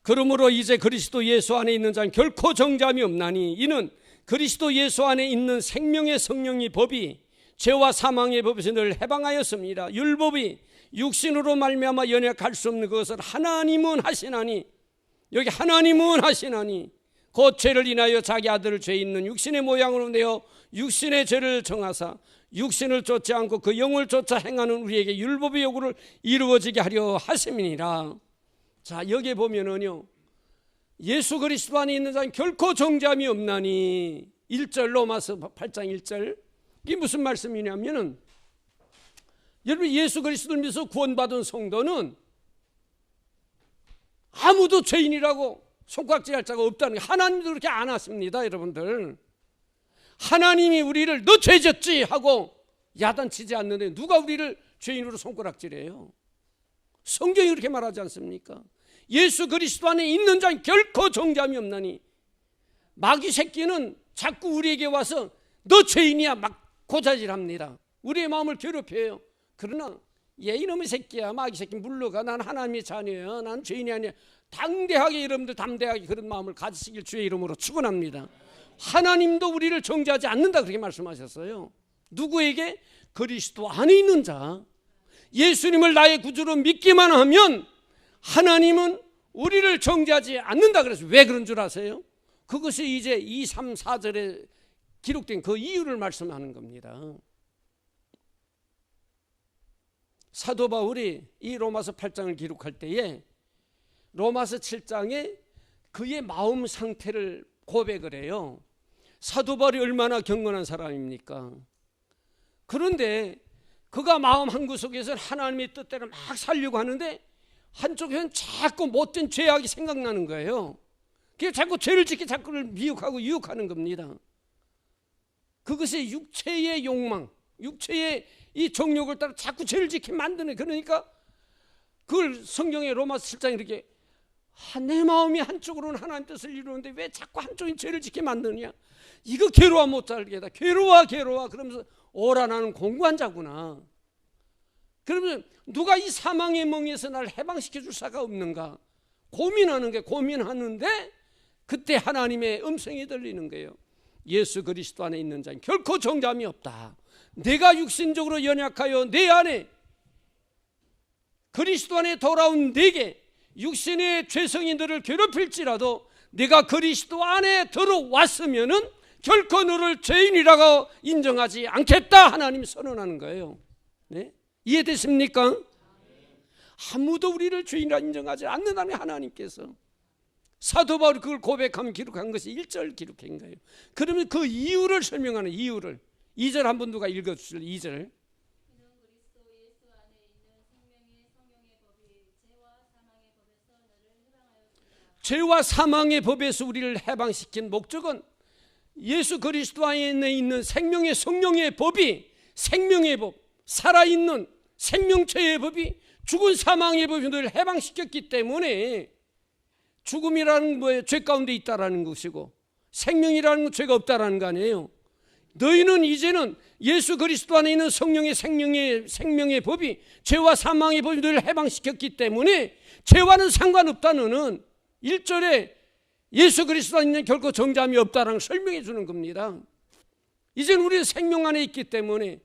그러므로 이제 그리스도 예수 안에 있는 자는 결코 정죄함이 없나니 이는 그리스도 예수 안에 있는 생명의 성령이 법이 죄와 사망의 법에서 늘 해방하였습니다. 율법이 육신으로 말미암아 연약할 수 없는 그것을 하나님은 하시나니, 여기 하나님은 하시나니 곧 죄를 인하여 자기 아들을 죄 있는 육신의 모양으로 내어 육신의 죄를 정하사 육신을 쫓지 않고 그 영을 쫓아 행하는 우리에게 율법의 요구를 이루어지게 하려 하심이니라. 자 여기에 보면은요, 예수 그리스도 안에 있는 자는 결코 정죄함이 없나니 1절 로마서 8장 1절 이게 무슨 말씀이냐면은, 여러분 예수 그리스도를 믿어서 구원받은 성도는 아무도 죄인이라고 손가락질할 자가 없다는 게, 하나님도 그렇게 안 하십니다. 여러분들 하나님이 우리를 너 죄졌지 하고 야단치지 않는데 누가 우리를 죄인으로 손가락질해요? 성경이 그렇게 말하지 않습니까? 예수 그리스도 안에 있는 자는 결코 정죄함이 없나니. 마귀 새끼는 자꾸 우리에게 와서 너 죄인이야 막 고자질합니다. 우리의 마음을 괴롭혀요. 그러나 얘 이놈의 새끼야, 마귀 새끼 물러가, 난 하나님의 자녀야, 난 죄인이 아니야. 당대하게 여러분들 담대하게 그런 마음을 가지시길 주의 이름으로 축원합니다. 하나님도 우리를 정죄하지 않는다 그렇게 말씀하셨어요. 누구에게? 그리스도 안에 있는 자, 예수님을 나의 구주로 믿기만 하면 하나님은 우리를 정죄하지 않는다. 그래서 왜 그런 줄 아세요? 그것이 이제 2, 3, 4절에 기록된 그 이유를 말씀하는 겁니다. 사도 바울이 이 로마서 8장을 기록할 때에 로마서 7장에 그의 마음 상태를 고백을 해요. 사도 바울이 얼마나 경건한 사람입니까? 그런데 그가 마음 한구석에서는 하나님의 뜻대로 막 살려고 하는데 한쪽에서는 자꾸 못된 죄악이 생각나는 거예요. 그게 자꾸 죄를 짓게 자꾸를 미혹하고 유혹하는 겁니다. 그것이 육체의 욕망, 육체의 이 정욕을 따라 자꾸 죄를 짓게 만드는, 그러니까 그걸 성경의 로마서 7장에 이렇게 내 마음이 한쪽으로는 하나님 뜻을 이루는데 왜 자꾸 한쪽이 죄를 짓게 만드느냐, 이거 괴로워 못 살겠다, 괴로워 그러면서 오라 나는 공고한 자구나. 그러면 누가 이 사망의 멍에서 나를 해방시켜 줄 사가 없는가 고민하는 게, 고민하는데 그때 하나님의 음성이 들리는 거예요. 예수 그리스도 안에 있는 자는 결코 정죄함이 없다. 내가 육신적으로 연약하여 내 안에 그리스도 안에 돌아온 내게 육신의 죄성이 너를 괴롭힐지라도 내가 그리스도 안에 들어왔으면은 결코 너를 죄인이라고 인정하지 않겠다, 하나님이 선언하는 거예요. 네? 이해되십니까? 아무도 우리를 죄인이라 인정하지 않는다는 하나님께서. 사도 바울이 그걸 고백하면 기록한 것이 1절 기록한 거예요. 그러면 그 이유를 설명하는, 이유를 2절 한번 누가 읽어주실? 2절. 죄와 사망의 법에서 우리를 해방시킨 목적은 예수 그리스도 안에 있는 생명의 성령의 법이, 생명의 법, 살아있는 생명체의 법이 죽은 사망의 법이 너를 해방시켰기 때문에, 죽음이라는 거에 죄 가운데 있다라는 것이고 생명이라는 건 죄가 없다라는 거 아니에요. 너희는 이제는 예수 그리스도 안에 있는 성령의 생명의 법이, 죄와 사망의 법이 너를 해방시켰기 때문에 죄와는 상관없다. 너는 1절에 예수 그리스도 안에 결코 정죄함이 없다라는 걸 설명해 주는 겁니다. 이제는 우리는 생명 안에 있기 때문에,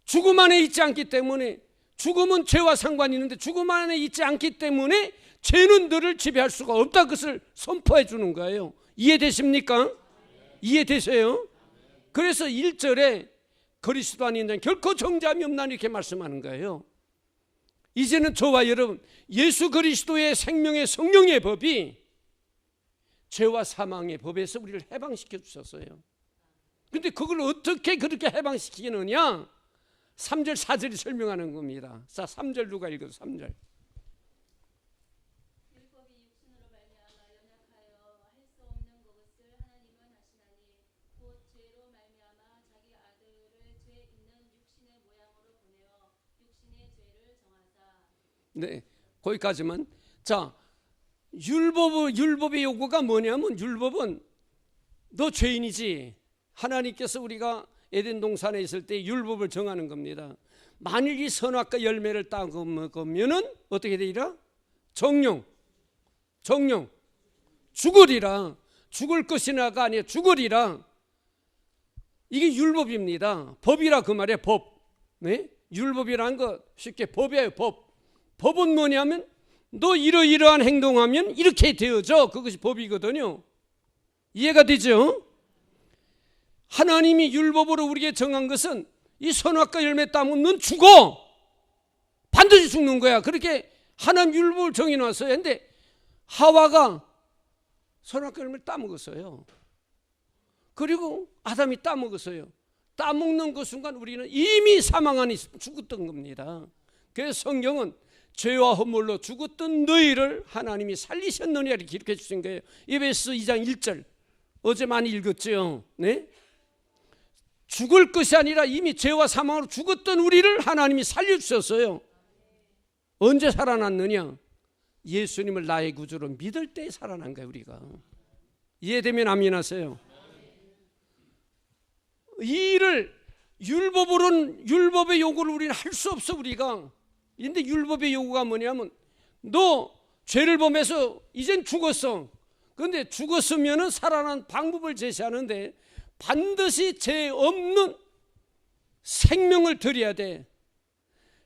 죽음 안에 있지 않기 때문에, 죽음은 죄와 상관이 있는데 죽음 안에 있지 않기 때문에 죄는 너를 지배할 수가 없다, 그것을 선포해 주는 거예요. 이해되십니까? 이해되세요? 그래서 1절에 그리스도 안에 있는 결코 정죄함이 없나 이렇게 말씀하는 거예요. 이제는 저와 여러분, 예수 그리스도의 생명의 성령의 법이 죄와 사망의 법에서 우리를 해방시켜 주셨어요. 그런데 그걸 어떻게 그렇게 해방시키느냐, 3절 4절이 설명하는 겁니다. 자, 3절 누가 읽어요? 3절. 네, 거기까지만. 자, 율법의 요구가 뭐냐면, 율법은 너 죄인이지. 하나님께서 우리가 에덴 동산에 있을 때 율법을 정하는 겁니다. 만일 이 선악과 열매를 따고 먹으면은 어떻게 되리라? 정령 죽으리라. 죽을 것이나가 아니라 죽으리라. 이게 율법입니다. 법이라 그 말이에요. 법. 네? 율법이라는 거 쉽게 법이에요. 법은 뭐냐면 너 이러이러한 행동하면 이렇게 되어져. 그것이 법이거든요. 이해가 되죠? 하나님이 율법으로 우리에게 정한 것은 이 선악과 열매 따면 넌 죽어. 반드시 죽는 거야. 그렇게 하나님 율법을 정해놨어요. 그런데 하와가 선악과 열매를 따먹었어요. 그리고 아담이 따먹었어요. 따먹는 그 순간 우리는 이미 사망 안에 죽었던 겁니다. 그래서 성경은 죄와 허물로 죽었던 너희를 하나님이 살리셨느냐 이렇게 기록해 주신 거예요. 에베소 2장 1절 어제 많이 읽었죠. 네? 죽을 것이 아니라 이미 죄와 사망으로 죽었던 우리를 하나님이 살려주셨어요. 언제 살아났느냐? 예수님을 나의 구주로 믿을 때 살아난 거예요. 우리가 이해되면 아멘 하세요. 이 일을 율법으로는, 율법의 요구를 우리는 할 수 없어. 우리가. 근데 율법의 요구가 뭐냐면 너 죄를 범해서 이젠 죽었어. 그런데 죽었으면 살아난 방법을 제시하는데 반드시 죄 없는 생명을 드려야 돼.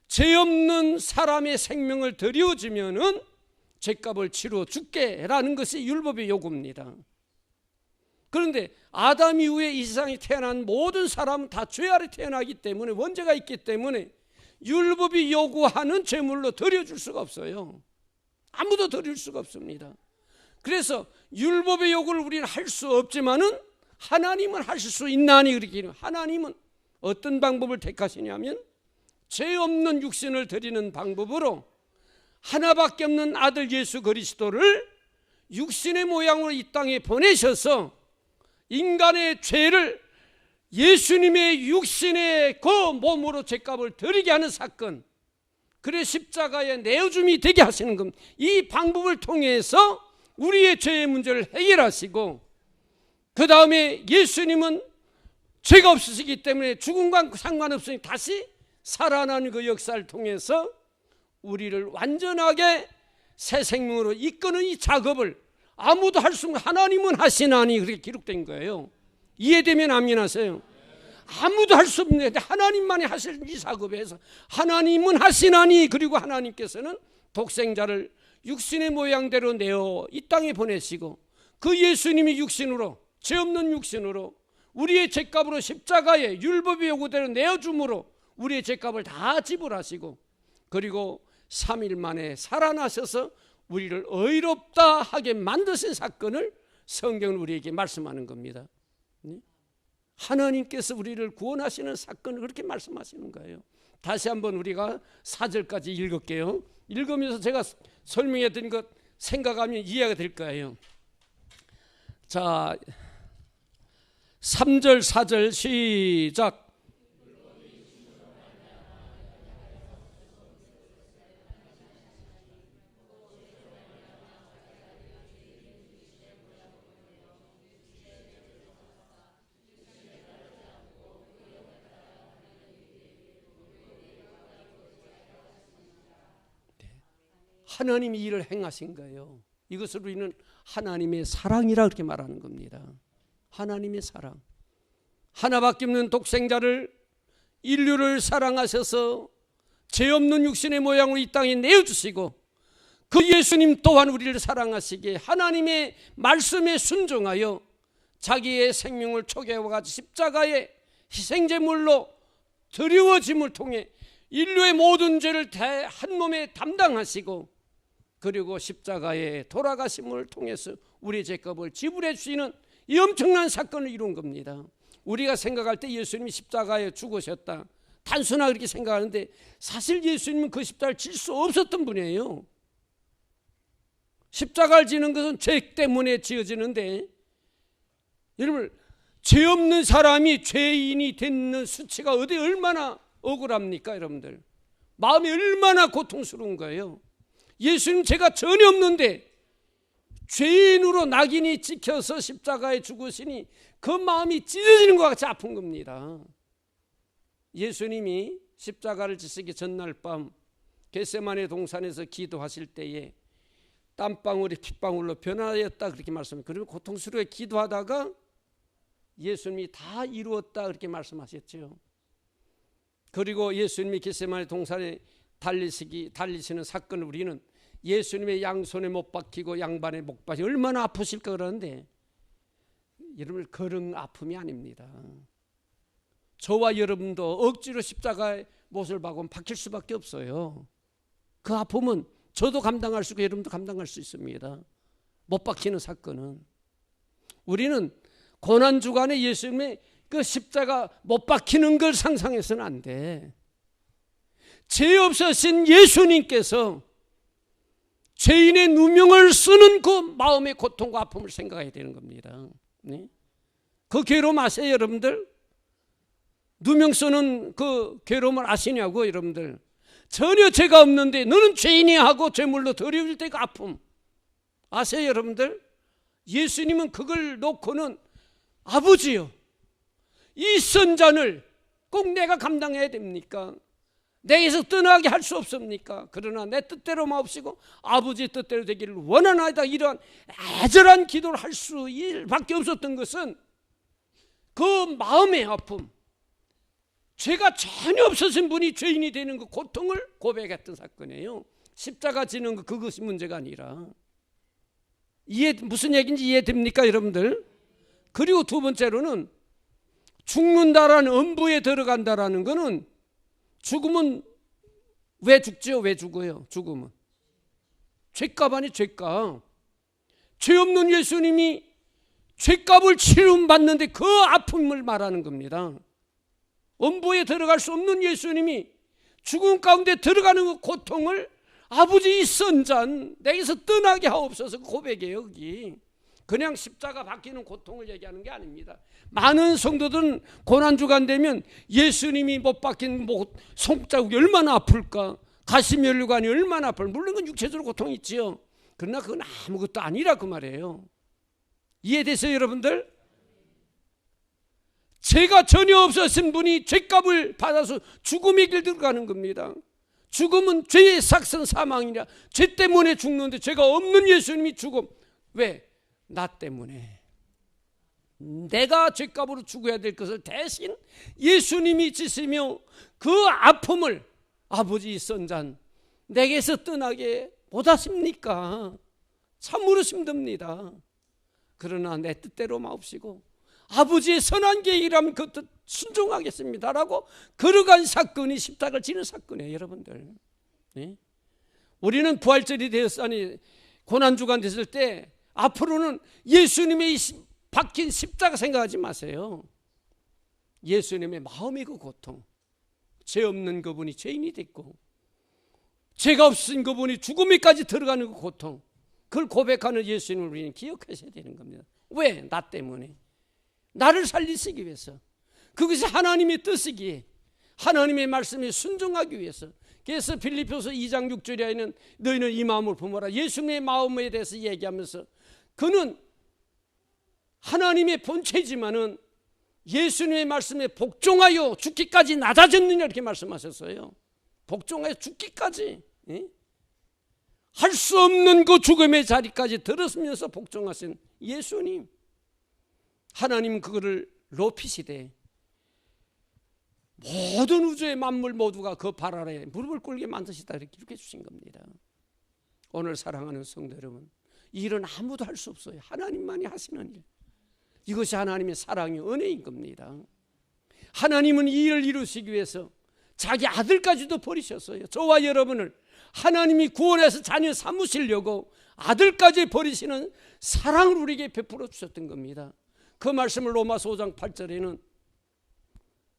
죄 없는 사람의 생명을 드려주면은 죄값을 치러 줄게라는 것이 율법의 요구입니다. 그런데 아담 이후에 이 세상에 태어난 모든 사람은 다 죄 아래 태어나기 때문에, 원죄가 있기 때문에 율법이 요구하는 제물로 드려줄 수가 없어요. 아무도 드릴 수가 없습니다. 그래서 율법의 요구를 우리는 할 수 없지만은 하나님은 하실 수 있나니, 그렇게 하나님은 어떤 방법을 택하시냐면 죄 없는 육신을 드리는 방법으로 하나밖에 없는 아들 예수 그리스도를 육신의 모양으로 이 땅에 보내셔서 인간의 죄를 예수님의 육신의 그 몸으로 죄값을 드리게 하는 사건, 그래 십자가의 내어줌이 되게 하시는 겁니다. 이 방법을 통해서 우리의 죄의 문제를 해결하시고, 그 다음에 예수님은 죄가 없으시기 때문에 죽음과 상관없으니 다시 살아나는 그 역사를 통해서 우리를 완전하게 새 생명으로 이끄는 이 작업을 아무도 할 수 없는 하나님은 하시나니, 그렇게 기록된 거예요. 이해되면 아멘 하세요. 아무도 할 수 없는데 하나님만이 하실 이 작업에서 하나님은 하시나니, 그리고 하나님께서는 독생자를 육신의 모양대로 내어 이 땅에 보내시고, 그 예수님이 육신으로, 죄 없는 육신으로 우리의 죄값으로 십자가에 율법의 요구대로 내어줌으로 우리의 죄값을 다 지불하시고, 그리고 3일 만에 살아나셔서 우리를 의롭다 하게 만드신 사건을 성경은 우리에게 말씀하는 겁니다. 하나님께서 우리를 구원하시는 사건을 그렇게 말씀하시는 거예요. 다시 한번 우리가 4절까지 읽을게요. 읽으면서 제가 설명해 드린 것 생각하면 이해가 될 거예요. 자, 3절 4절 시작. 하나님이 일을 행하신 거예요. 이것을 우리는 하나님의 사랑이라 그렇게 말하는 겁니다. 하나님의 사랑. 하나밖에 없는 독생자를, 인류를 사랑하셔서 죄 없는 육신의 모양으로 이 땅에 내어주시고, 그 예수님 또한 우리를 사랑하시기에 하나님의 말씀에 순종하여 자기의 생명을 초계와같이 십자가의 희생제물로 드리워짐을 통해 인류의 모든 죄를 한 몸에 담당하시고, 그리고 십자가에 돌아가심을 통해서 우리의 죄값을 지불해 주시는 이 엄청난 사건을 이룬 겁니다. 우리가 생각할 때 예수님이 십자가에 죽으셨다, 단순하게 그렇게 생각하는데 사실 예수님은 그 십자가를 질 수 없었던 분이에요. 십자가를 지는 것은 죄 때문에 지어지는데, 여러분, 죄 없는 사람이 죄인이 되는 수치가 어디 얼마나 억울합니까? 여러분들, 마음이 얼마나 고통스러운 거예요. 예수님 죄가 전혀 없는데 죄인으로 낙인이 찍혀서 십자가에 죽으시니 그 마음이 찢어지는 것 같이 아픈 겁니다. 예수님이 십자가를 지시기 전날 밤 겟세마네 동산에서 기도하실 때에 땀방울이 핏방울로 변하였다, 그렇게 말씀해요. 그리고 고통스럽게 기도하다가 예수님이 다 이루었다, 그렇게 말씀하셨죠. 그리고 예수님이 겟세마네 동산에 달리시는 사건을 우리는 예수님의 양손에 못 박히고 양반에 못 박히고 얼마나 아프실까 그러는데, 여러분, 그런 아픔이 아닙니다. 저와 여러분도 억지로 십자가에 못을 박으면 박힐 수밖에 없어요. 그 아픔은 저도 감당할 수 있고 여러분도 감당할 수 있습니다. 못 박히는 사건은. 우리는 고난주간에 예수님의 그 십자가 못 박히는 걸 상상해서는 안 돼. 죄 없으신 예수님께서 죄인의 누명을 쓰는 그 마음의 고통과 아픔을 생각해야 되는 겁니다. 네? 그 괴로움 아세요, 여러분들? 누명 쓰는 그 괴로움을 아시냐고, 여러분들? 전혀 죄가 없는데 너는 죄인이야 하고 죄물로 드려질 때 그 아픔 아세요, 여러분들? 예수님은 그걸 놓고는 아버지요, 이 선잔을 꼭 내가 감당해야 됩니까? 내게서 떠나게 할 수 없습니까? 그러나 내 뜻대로 마옵시고 아버지 뜻대로 되기를 원하나이다, 이러한 애절한 기도를 할 수밖에 없었던 것은 그 마음의 아픔, 죄가 전혀 없으신 분이 죄인이 되는 그 고통을 고백했던 사건이에요. 십자가 지는 것, 그것이 문제가 아니라. 무슨 얘기인지 이해됩니까, 여러분들? 그리고 두 번째로는 죽는다라는 음부에 들어간다라는 것은 죽으면 왜 죽죠? 왜 죽어요? 죽으면 죄값 아니 죄값. 죄 없는 예수님이 죄값을 치름받는데 그 아픔을 말하는 겁니다. 음부에 들어갈 수 없는 예수님이 죽음 가운데 들어가는 그 고통을 아버지 이 선잔 내게서 떠나게 하옵소서 고백이에요. 여기 그냥 십자가 박히는 고통을 얘기하는 게 아닙니다. 많은 성도들은 고난주간 되면 예수님이 못 박힌 손자국이 얼마나 아플까, 가시면류관이 얼마나 아플까. 물론 그건 육체적으로 고통이 있지요. 그러나 그건 아무것도 아니라 그 말이에요. 이해되세요 여러분들? 죄가 전혀 없었은 분이 죄값을 받아서 죽음의 길 들어가는 겁니다. 죽음은 죄의 삭선 사망이라 죄 때문에 죽는데 죄가 없는 예수님이 죽음. 왜? 나 때문에. 내가 죄값으로 죽어야 될 것을 대신 예수님이 지시며 그 아픔을 아버지 선잔 내게서 떠나게 못하십니까? 참으로 힘듭니다. 그러나 내 뜻대로 마옵시고 아버지의 선한 계획이라면 그 뜻 순종하겠습니다라고 걸어간 사건이 십자가를 지는 사건이에요 여러분들. 네? 우리는 부활절이 되었으니 고난주간 됐을 때 앞으로는 예수님의 박힌 십자가 생각하지 마세요. 예수님의 마음의 그 고통, 죄 없는 그분이 죄인이 됐고 죄가 없으신 그분이 죽음에까지 들어가는 그 고통, 그걸 고백하는 예수님을 우리는 기억하셔야 되는 겁니다. 왜? 나 때문에. 나를 살리시기 위해서. 그것이 하나님의 뜻이기에 하나님의 말씀에 순종하기 위해서. 그래서 빌립보서 2장 6절에는 너희는 이 마음을 품어라. 예수님의 마음에 대해서 얘기하면서 그는 하나님의 본체지만은 예수님의 말씀에 복종하여 죽기까지 낮아졌느냐 이렇게 말씀하셨어요. 복종하여 죽기까지. 할 수 없는 그 죽음의 자리까지 들었으면서 복종하신 예수님. 하나님은 그거를 높이시되 모든 우주의 만물 모두가 그 발 아래에 무릎을 꿇게 만드시다 이렇게 기록해 주신 겁니다. 오늘 사랑하는 성도 여러분, 이 일은 아무도 할 수 없어요. 하나님만이 하시는 일. 이것이 하나님의 사랑의 은혜인 겁니다. 하나님은 이 일을 이루시기 위해서 자기 아들까지도 버리셨어요. 저와 여러분을 하나님이 구원해서 자녀 삼으시려고 아들까지 버리시는 사랑을 우리에게 베풀어 주셨던 겁니다. 그 말씀을 로마서 5장 8절에는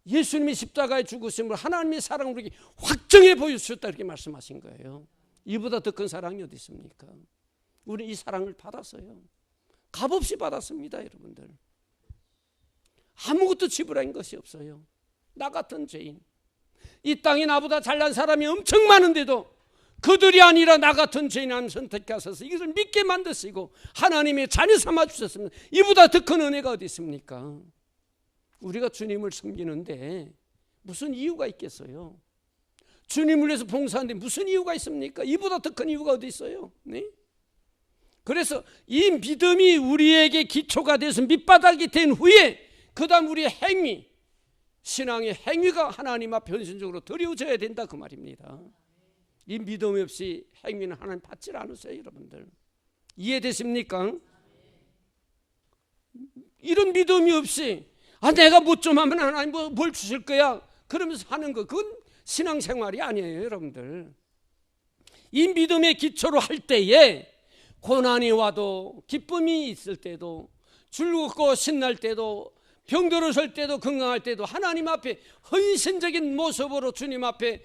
예수님이 십자가에 죽으심을 하나님의 사랑을 우리에게 확정해 보여주셨다 이렇게 말씀하신 거예요. 이보다 더 큰 사랑이 어디 있습니까? 우리 이 사랑을 받았어요. 값없이 받았습니다 여러분들. 아무것도 지불한 것이 없어요. 나 같은 죄인, 이 땅에 나보다 잘난 사람이 엄청 많은데도 그들이 아니라 나 같은 죄인 하나님 선택하셔서 이것을 믿게 만드시고 하나님의 자녀 삼아 주셨습니다. 이보다 더 큰 은혜가 어디 있습니까? 우리가 주님을 섬기는데 무슨 이유가 있겠어요? 주님을 위해서 봉사하는데 무슨 이유가 있습니까? 이보다 더 큰 이유가 어디 있어요? 네? 그래서 이 믿음이 우리에게 기초가 돼서 밑바닥이 된 후에 그 다음 우리의 행위, 신앙의 행위가 하나님 앞에 현실적으로 드려져야 된다 그 말입니다. 이 믿음 없이 행위는 하나님 받지 않으세요 여러분들. 이해되십니까? 이런 믿음이 없이 내가 뭐 좀 하면 하나님 뭘 주실 거야 그러면서 하는 거, 그건 신앙생활이 아니에요 여러분들. 이 믿음의 기초로 할 때에 고난이 와도 기쁨이 있을 때도 즐겁고 신날 때도 병들었을 때도 건강할 때도 하나님 앞에 헌신적인 모습으로 주님 앞에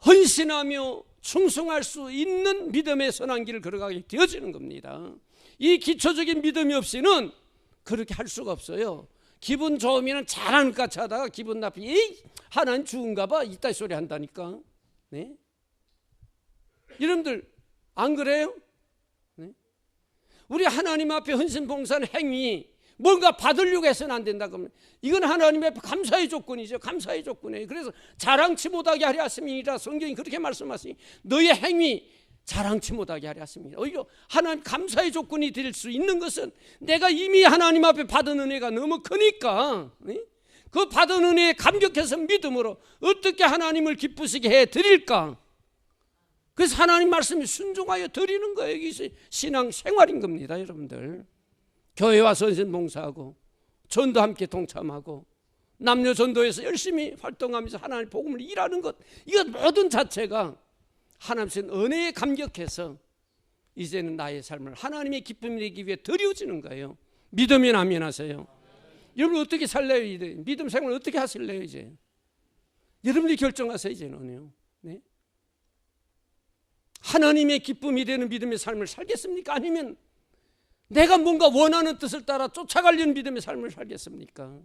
헌신하며 충성할 수 있는 믿음의 선한 길을 걸어가게 되어지는 겁니다. 이 기초적인 믿음이 없이는 그렇게 할 수가 없어요. 기분 좋으면 잘하는 것 같이 하다가 기분 나쁘면 하나님 죽은가 봐 이따 소리 한다니까. 네? 여러분들 안 그래요? 네? 우리 하나님 앞에 헌신 봉사하는 행위 뭔가 받으려고 해서는 안 된다 그러면 이건 하나님 앞에 감사의 조건이죠. 감사의 조건이에요. 그래서 자랑치 못하게 하려 하심이니라 성경이 그렇게 말씀하시니 너의 행위 자랑치 못하게 하려 하십니다. 오히려 하나님 감사의 조건이 될 수 있는 것은 내가 이미 하나님 앞에 받은 은혜가 너무 크니까 그 받은 은혜에 감격해서 믿음으로 어떻게 하나님을 기쁘시게 해드릴까. 그래서 하나님 말씀에 순종하여 드리는 거예요. 이게 신앙생활인 겁니다 여러분들. 교회 와서 헌신 봉사하고 전도 함께 동참하고 남녀 전도에서 열심히 활동하면서 하나님 복음을 일하는 것, 이것 모든 자체가 하나님의 은혜에 감격해서 이제는 나의 삶을 하나님의 기쁨이 되기 위해 드려지는 거예요. 믿으면 아멘 하세요. 여러분 어떻게 살래요? 이제 믿음 생활을 어떻게 하실래요? 이제 여러분들이 결정하세요. 이제는요. 네? 하나님의 기쁨이 되는 믿음의 삶을 살겠습니까? 아니면 내가 뭔가 원하는 뜻을 따라 쫓아가려는 믿음의 삶을 살겠습니까?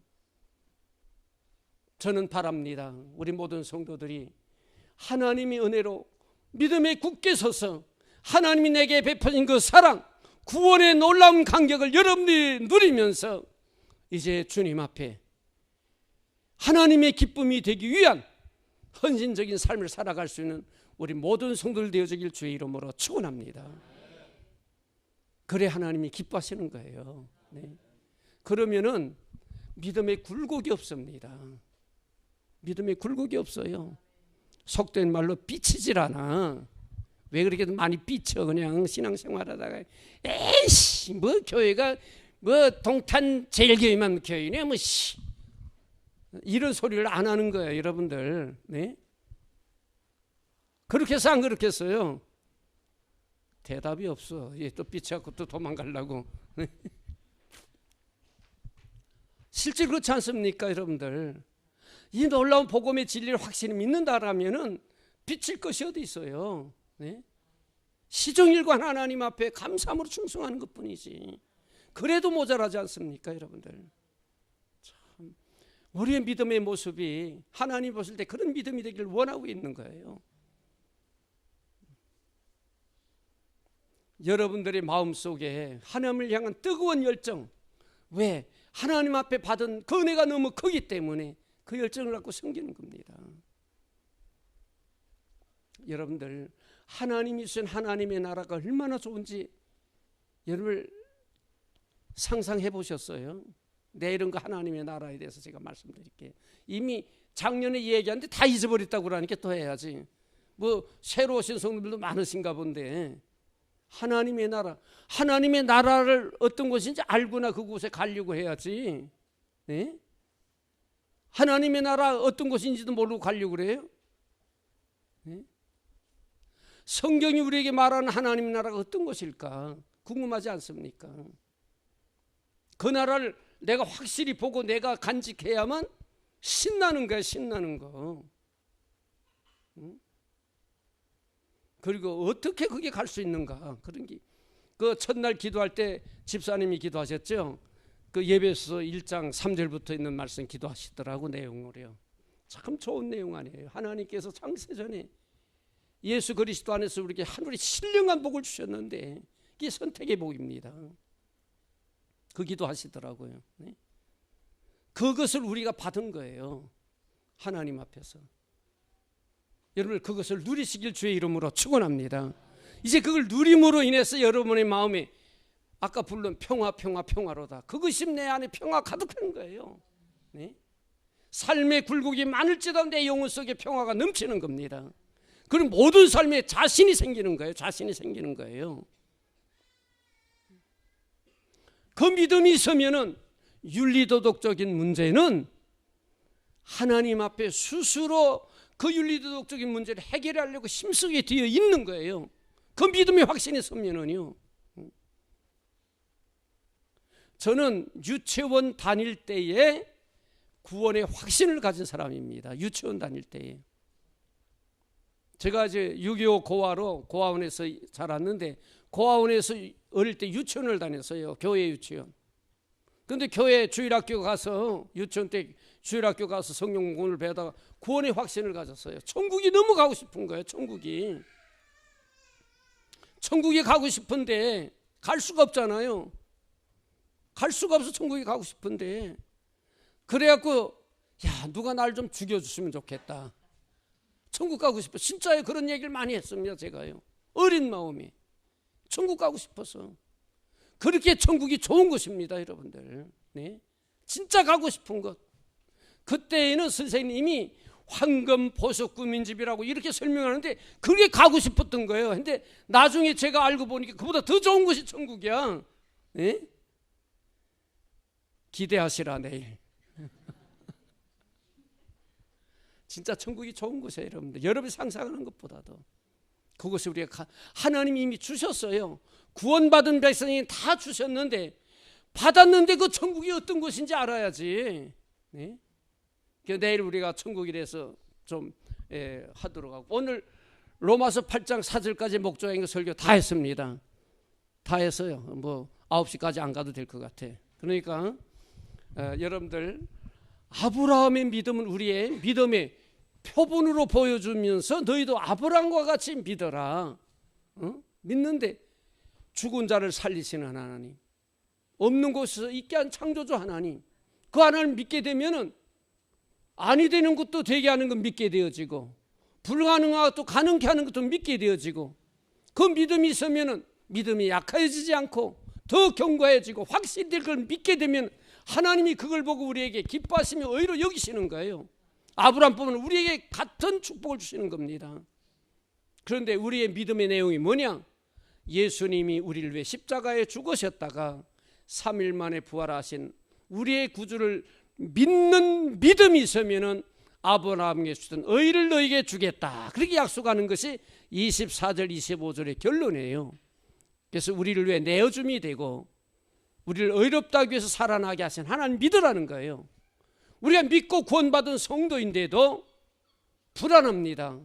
저는 바랍니다. 우리 모든 성도들이 하나님의 은혜로 믿음에 굳게 서서 하나님이 내게 베푸신 그 사랑, 구원의 놀라운 감격을 여러분들이 누리면서 이제 주님 앞에 하나님의 기쁨이 되기 위한 헌신적인 삶을 살아갈 수 있는 우리 모든 성도들 되어지길 주의 이름으로 축원합니다. 그래 하나님이 기뻐하시는 거예요. 네. 그러면은 믿음에 굴곡이 없습니다. 믿음에 굴곡이 없어요. 속된 말로 삐치질 않아. 왜 그렇게 많이 삐쳐? 그냥 신앙생활하다가 에이씨 뭐 교회가 뭐 동탄 제일교회만 교회네 뭐 씨. 이런 소리를 안 하는 거예요, 여러분들. 네? 그렇게 해서 안 그렇게 했어요? 대답이 없어. 얘 또 삐쳐갖고 또 도망가려고. 실제로 그렇지 않습니까, 여러분들? 이 놀라운 복음의 진리를 확실히 믿는다라면은 비칠 것이 어디 있어요? 네? 시종일관 하나님 앞에 감사함으로 충성하는 것뿐이지. 그래도 모자라지 않습니까, 여러분들? 참 우리의 믿음의 모습이 하나님 보실 때 그런 믿음이 되기를 원하고 있는 거예요. 여러분들의 마음속에 하나님을 향한 뜨거운 열정, 왜? 하나님 앞에 받은 그 은혜가 너무 크기 때문에 그 열정을 갖고 섬기는 겁니다. 여러분들 하나님이 주신 하나님의 나라가 얼마나 좋은지 여러분 상상해 보셨어요? 내일은 그 하나님의 나라에 대해서 제가 말씀드릴게요. 이미 작년에 얘기하는데 다 잊어버렸다고 그러니까 또 해야지. 뭐 새로 오신 성도들도 많으신가 본데 하나님의 나라, 하나님의 나라를 어떤 곳인지 알고나 그곳에 가려고 해야지. 네? 하나님의 나라 어떤 곳인지도 모르고 가려고 그래요? 네? 성경이 우리에게 말하는 하나님의 나라가 어떤 것일까 궁금하지 않습니까? 그 나라를 내가 확실히 보고 내가 간직해야만 신나는 거야, 신나는 거. 응? 그리고 어떻게 그게 갈 수 있는가? 그런 게. 그 첫날 기도할 때 집사님이 기도하셨죠? 그 예배서 1장 3절부터 있는 말씀 기도하시더라고, 내용으로요. 참 좋은 내용 아니에요. 하나님께서 창세전에 예수 그리스도 안에서 우리에게 하늘의 신령한 복을 주셨는데 이게 선택의 복입니다. 그 기도하시더라고요. 네? 그것을 우리가 받은 거예요. 하나님 앞에서. 여러분 그것을 누리시길 주의 이름으로 축원합니다. 이제 그걸 누림으로 인해서 여러분의 마음에 아까 부른 평화로다. 그것이 내 안에 평화 가득한 거예요. 네? 삶의 굴곡이 많을지라도 내 영혼 속에 평화가 넘치는 겁니다. 그럼 모든 삶에 자신이 생기는 거예요. 자신이 생기는 거예요. 그 믿음이 있으면은 윤리도덕적인 문제는 하나님 앞에 스스로 그 윤리도덕적인 문제를 해결하려고 힘쓰게 되어 있는 거예요. 그 믿음의 확신이 있으면은요. 저는 유치원 다닐 때에 구원의 확신을 가진 사람입니다. 유치원 다닐 때에. 제가 이제 6.25 고아로 고아원에서 자랐는데 고아원에서 어릴 때 유치원을 다녔어요. 교회 유치원. 근데 교회 주일학교 가서 유치원 때 주일학교 가서 성경 공부를 배우다가 구원의 확신을 가졌어요. 천국이 너무 가고 싶은 거예요. 천국이 가고 싶은데 갈 수가 없잖아요. 갈 수가 없어. 천국에 가고 싶은데. 그래갖고 야 누가 날 좀 죽여주시면 좋겠다. 천국 가고 싶어. 진짜요. 그런 얘기를 많이 했습니다. 제가요. 어린 마음에 천국 가고 싶어서. 그렇게 천국이 좋은 것입니다. 여러분들. 네? 진짜 가고 싶은 것. 그때에는 선생님이 황금 보석 구민집이라고 이렇게 설명하는데 그게 가고 싶었던 거예요. 근데 나중에 제가 알고 보니까 그보다 더 좋은 것이 천국이야. 네? 기대하시라 내일. 진짜 천국이 좋은 곳이에요, 여러분들. 여러분이 상상하는 것보다도. 그것을 우리가 하나님이 이미 주셨어요. 구원받은 백성이 다 주셨는데, 받았는데 그 천국이 어떤 곳인지 알아야지. 네? 내일 우리가 천국에 대해서 좀 하도록 하고, 오늘 로마서 8장 4절까지 목조행의 설교 다 했습니다. 다 했어요. 뭐 9시까지 안 가도 될 것 같아. 그러니까 여러분들, 아브라함의 믿음은 우리의 믿음의 표본으로 보여주면서 너희도 아브라함과 같이 믿어라. 믿는데 죽은 자를 살리시는 하나님, 없는 곳에서 있게 한 창조주 하나님, 그 하나님을 믿게 되면은 아니 되는 것도 되게 하는 건 믿게 되어지고, 불가능한 것도 가능케 하는 것도 믿게 되어지고, 그 믿음이 있으면은 믿음이 약해지지 않고 더 견고해지고 확실히 그걸 믿게 되면 하나님이 그걸 보고 우리에게 기뻐하시며 의로 여기시는 거예요. 아브라함뿐만 우리에게 같은 축복을 주시는 겁니다. 그런데 우리의 믿음의 내용이 뭐냐? 예수님이 우리를 위해 십자가에 죽으셨다가 3일 만에 부활하신 우리의 구주를 믿는 믿음이 있으면은 아브라함에게 주던 의를 너에게 주겠다, 그렇게 약속하는 것이 24절 25절의 결론이에요. 그래서 우리를 위해 내어줌이 되고 우리를 의롭다 하기 위해서 살아나게 하신 하나님 믿으라는 거예요. 우리가 믿고 구원받은 성도인데도 불안합니다.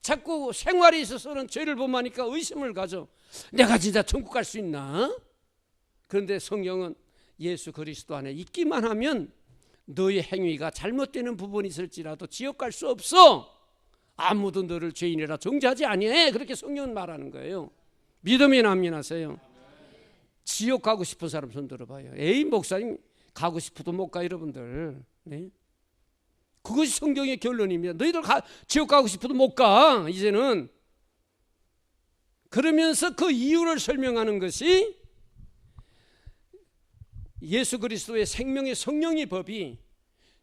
자꾸 생활에 있어서는 죄를 범하니까 의심을 가져. 내가 진짜 천국 갈 수 있나? 그런데 성경은 예수 그리스도 안에 있기만 하면 너의 행위가 잘못되는 부분이 있을지라도 지옥 갈 수 없어. 아무도 너를 죄인이라 정죄하지 아니해. 그렇게 성경은 말하는 거예요. 믿음이 남이나세요. 지옥 가고 싶은 사람 손 들어봐요. 에이, 목사님 가고 싶어도 못 가, 여러분들. 네? 그것이 성경의 결론입니다. 너희들 지옥 가고 싶어도 못 가, 이제는. 그러면서 그 이유를 설명하는 것이 예수 그리스도의 생명의 성령의 법이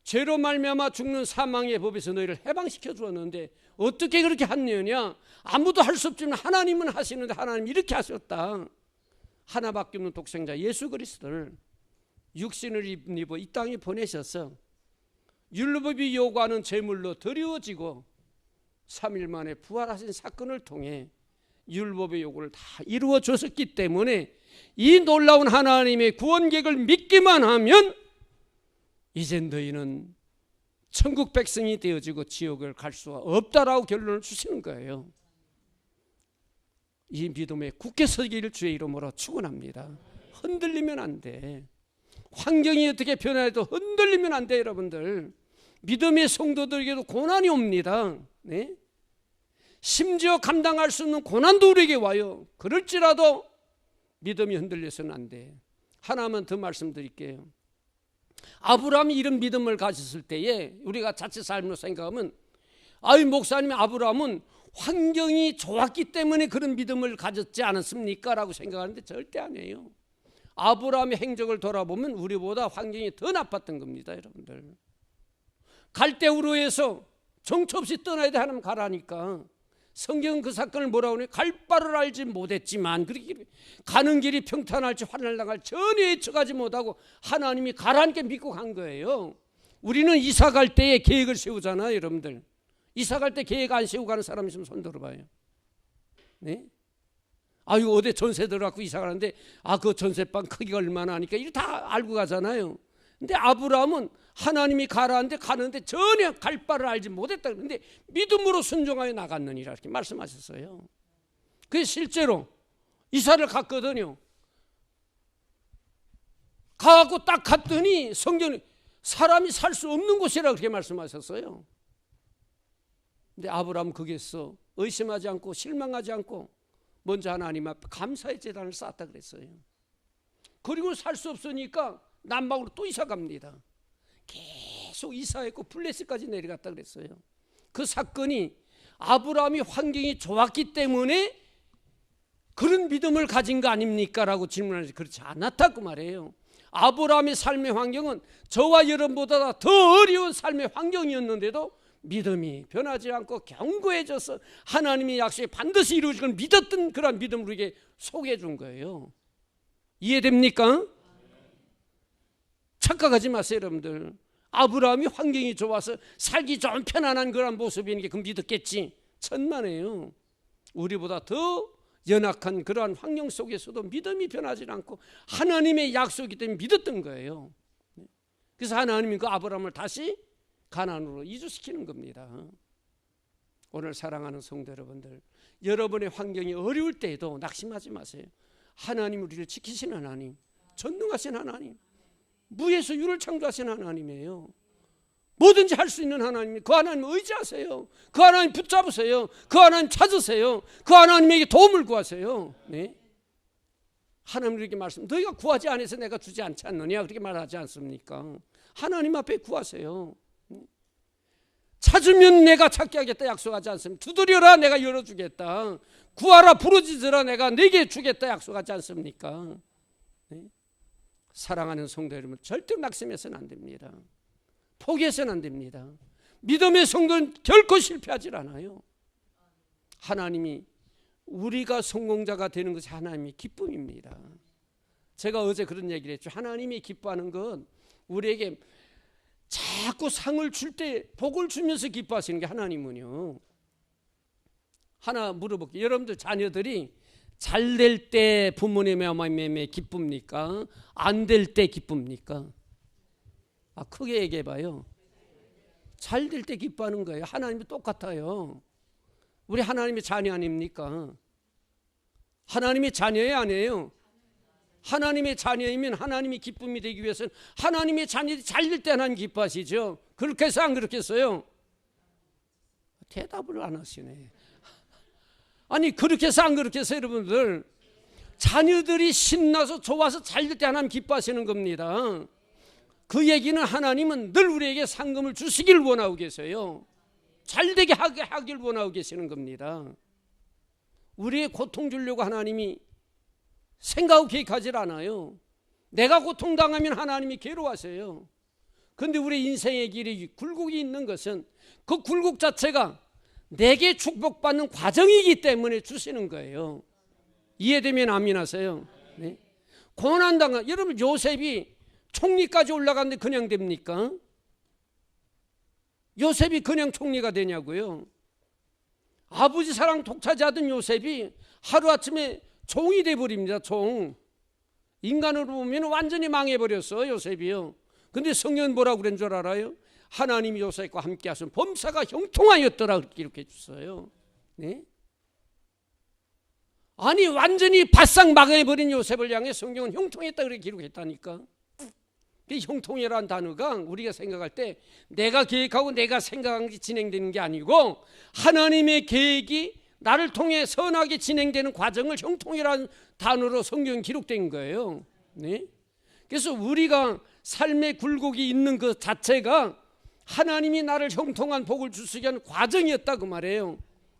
죄로 말미암아 죽는 사망의 법에서 너희를 해방시켜 주었는데 어떻게 그렇게 하느냐? 아무도 할 수 없지만 하나님은 하시는데 하나님이 이렇게 하셨다. 하나밖에 없는 독생자 예수 그리스도를 육신을 입어 이 땅에 보내셔서 율법이 요구하는 제물로 드려지고 3일 만에 부활하신 사건을 통해 율법의 요구를 다 이루어 줬었기 때문에 이 놀라운 하나님의 구원 계획을 믿기만 하면 이제 너희는 천국 백성이 되어지고 지옥을 갈 수가 없다라고 결론을 주시는 거예요. 이 믿음에 굳게 서기를 주의 이름으로 축원합니다. 흔들리면 안 돼. 환경이 어떻게 변해도 흔들리면 안 돼, 여러분들. 믿음의 성도들에게도 고난이 옵니다. 네? 심지어 감당할 수 없는 고난도 우리에게 와요. 그럴지라도 믿음이 흔들려서는 안 돼. 하나만 더 말씀드릴게요. 아브라함이 이런 믿음을 가졌을 때에 우리가 자칫 삶으로 생각하면, 아이, 목사님, 아브라함은 환경이 좋았기 때문에 그런 믿음을 가졌지 않았습니까? 라고 생각하는데 절대 아니에요. 아브라함의 행적을 돌아보면 우리보다 환경이 더 나빴던 겁니다, 여러분들. 갈대우르에서 정처 없이 떠나야 돼. 하나님 가라니까. 성경은 그 사건을 뭐라고 하냐? 갈 바를 알지 못했지만, 그렇게 가는 길이 평탄할지 환난을 당할 전혀 예측하지 못하고 하나님이 가라니까 믿고 간 거예요. 우리는 이사 갈 때에 계획을 세우잖아요, 여러분들. 이사 갈 때 계획 안 세우고 가는 사람 있으면 손 들어봐요. 네? 아유, 어디 전세 들어갖고 이사 가는데, 그 전세방 크기가 얼마나 하니까 이거 다 알고 가잖아요. 근데 아브라함은 하나님이 가라는데 가는데 전혀 갈 바를 알지 못했다. 그런데 믿음으로 순종하여 나갔느니라 이렇게 말씀하셨어요. 그래서 실제로 이사를 갔거든요. 가고 딱 갔더니 성경에 사람이 살 수 없는 곳이라 그렇게 말씀하셨어요. 근데 아브라함은 거기에서 의심하지 않고 실망하지 않고 먼저 하나님 앞에 감사의 제단을 쌓았다 그랬어요. 그리고 살 수 없으니까 남방으로 또 이사 갑니다. 계속 이사했고 블레셋까지 내려갔다 그랬어요. 그 사건이 아브라함이 환경이 좋았기 때문에 그런 믿음을 가진 거 아닙니까? 라고 질문하지, 그렇지 않았다고 말해요. 아브라함의 삶의 환경은 저와 여러분보다 더 어려운 삶의 환경이었는데도 믿음이 변하지 않고 견고해져서 하나님의 약속이 반드시 이루어질 걸 믿었던 그런 믿음을 우리에게 소개해 준 거예요. 이해됩니까? 착각하지 마세요, 여러분들. 아브라함이 환경이 좋아서 살기 좀 편안한 그런 모습이니 그 믿었겠지. 천만에요. 우리보다 더 연약한 그러한 환경 속에서도 믿음이 변하지 않고 하나님의 약속이기 때문에 믿었던 거예요. 그래서 하나님이 그 아브라함을 다시 가나안으로 이주시키는 겁니다. 오늘 사랑하는 성도 여러분들, 여러분의 환경이 어려울 때에도 낙심하지 마세요. 하나님 우리를 지키시는 하나님, 전능하신 하나님, 무에서 유를 창조하신 하나님이에요. 뭐든지 할 수 있는 하나님, 그 하나님 의지하세요. 그 하나님 붙잡으세요. 그 하나님 찾으세요. 그 하나님에게 도움을 구하세요. 네? 하나님 이렇게 말씀, 너희가 구하지 않아서 내가 주지 않지 않느냐 그렇게 말하지 않습니까? 하나님 앞에 구하세요. 찾으면 내가 찾게 하겠다 약속하지 않습니까? 두드려라 내가 열어주겠다. 구하라 부르짖으라 내가 내게 주겠다 약속하지 않습니까? 네? 사랑하는 성도 여러분, 절대 낙심해서는 안 됩니다. 포기해서는 안 됩니다. 믿음의 성도는 결코 실패하지 않아요. 하나님이 우리가 성공자가 되는 것이 하나님의 기쁨입니다. 제가 어제 그런 얘기를 했죠. 하나님이 기뻐하는 건 우리에게 자꾸 상을 줄 때 복을 주면서 기뻐하시는 게 하나님은요. 하나 물어볼게요. 여러분들 자녀들이 잘 될 때 부모님의 마음에 기쁩니까? 안 될 때 기쁩니까? 크게 얘기해봐요. 잘 될 때 기뻐하는 거예요. 하나님이 똑같아요. 우리 하나님의 자녀 아닙니까? 하나님의 자녀예요, 아니에요? 하나님의 자녀이면 하나님이 기쁨이 되기 위해서는 하나님의 자녀들이 잘 될 때 하나님 기뻐하시죠. 그렇게 해서 안 그렇게 했어요? 대답을 안 하시네. 아니 그렇게 해서 안 그렇게 해서 여러분들 자녀들이 신나서 좋아서 잘 될 때 하나님 기뻐하시는 겁니다. 그 얘기는 하나님은 늘 우리에게 상급을 주시길 원하고 계세요. 잘되게 하길 원하고 계시는 겁니다. 우리의 고통 주려고 하나님이 생각하고 계획하지 않아요. 내가 고통당하면 하나님이 괴로워하세요. 그런데 우리 인생의 길이 굴곡이 있는 것은 그 굴곡 자체가 내게 축복받는 과정이기 때문에 주시는 거예요. 이해되면 아멘하세요. 네? 고난당한 여러분 요셉이 총리까지 올라갔는데 그냥 됩니까? 요셉이 그냥 총리가 되냐고요. 아버지 사랑 독차지하던 요셉이 하루아침에 종이 돼버립니다. 종. 인간으로 보면 완전히 망해버렸어 요셉이요. 근데 성경은 뭐라고 그런 줄 알아요? 하나님이 요셉과 함께 하신 범사가 형통하였더라 그렇게 기록해 줬어요. 네? 아니 완전히 바싹 망해버린 요셉을 향해 성경은 형통했다 그렇게 기록했다니까. 그 형통이라는 단어가 우리가 생각할 때 내가 계획하고 내가 생각한 게 진행되는 게 아니고 하나님의 계획이 나를 통해 선하게 진행되는 과정을 형통이라는 단어로 성경에 기록된 거예요. 네? 그래서 우리가 삶의 굴곡이 있는 것 자체가 하나님이 나를 형통한 복을 주시게 하는 과정이었다 그 말이에요.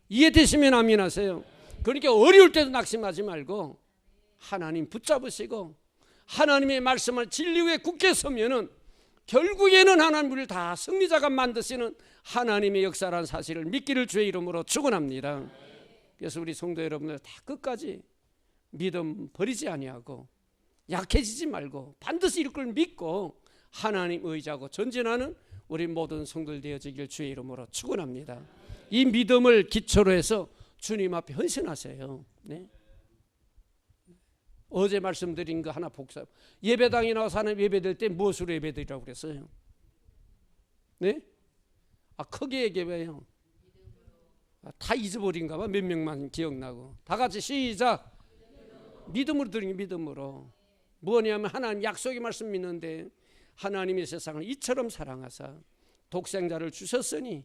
이해되시면 아멘 하세요. 그러니까 어려울 때도 낙심하지 말고 하나님 붙잡으시고 하나님의 말씀을 진리 위에 굳게 서면은 결국에는 하나님 우리를 다 승리자가 만드시는 하나님의 역사라는 사실을 믿기를 주의 이름으로 축원합니다. 그래서 우리 성도 여러분들 다 끝까지 믿음 버리지 아니하고 약해지지 말고 반드시 이럴 걸 믿고 하나님 의지하고 전진하는 우리 모든 성도들 되어지길 주의 이름으로 축원합니다. 이 믿음을 기초로 해서 주님 앞에 헌신하세요. 네? 어제 말씀드린 거 하나 복사. 예배당에 나와서 하나님 예배될 때 무엇으로 예배드리라고 그랬어요? 네? 크게 얘기해봐요. 다 잊어버린가 봐. 몇 명만 기억나고. 다 같이 시작. 믿음으로 드리는 믿음으로. 뭐냐면 하나님 약속의 말씀 믿는데 하나님의 세상을 이처럼 사랑하사 독생자를 주셨으니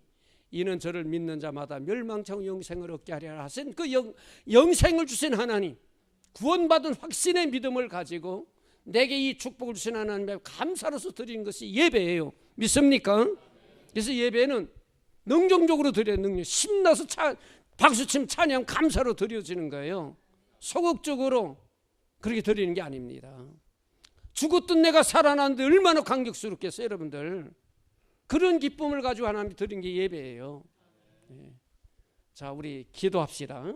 이는 저를 믿는 자마다 멸망치 않고 영생을 얻게 하리라 하신 그 영생을 주신 하나님, 구원받은 확신의 믿음을 가지고 내게 이 축복을 주신 하나님께 감사로서 드리는 것이 예배예요. 믿습니까? 그래서 예배는 능정적으로 드려야 능력, 신나서 박수치면 찬양 감사로 드려지는 거예요. 소극적으로 그렇게 드리는 게 아닙니다. 죽었던 내가 살아났는데 얼마나 감격스럽겠어요 여러분들. 그런 기쁨을 가지고 하나님 드린 게 예배예요. 네. 자, 우리 기도합시다.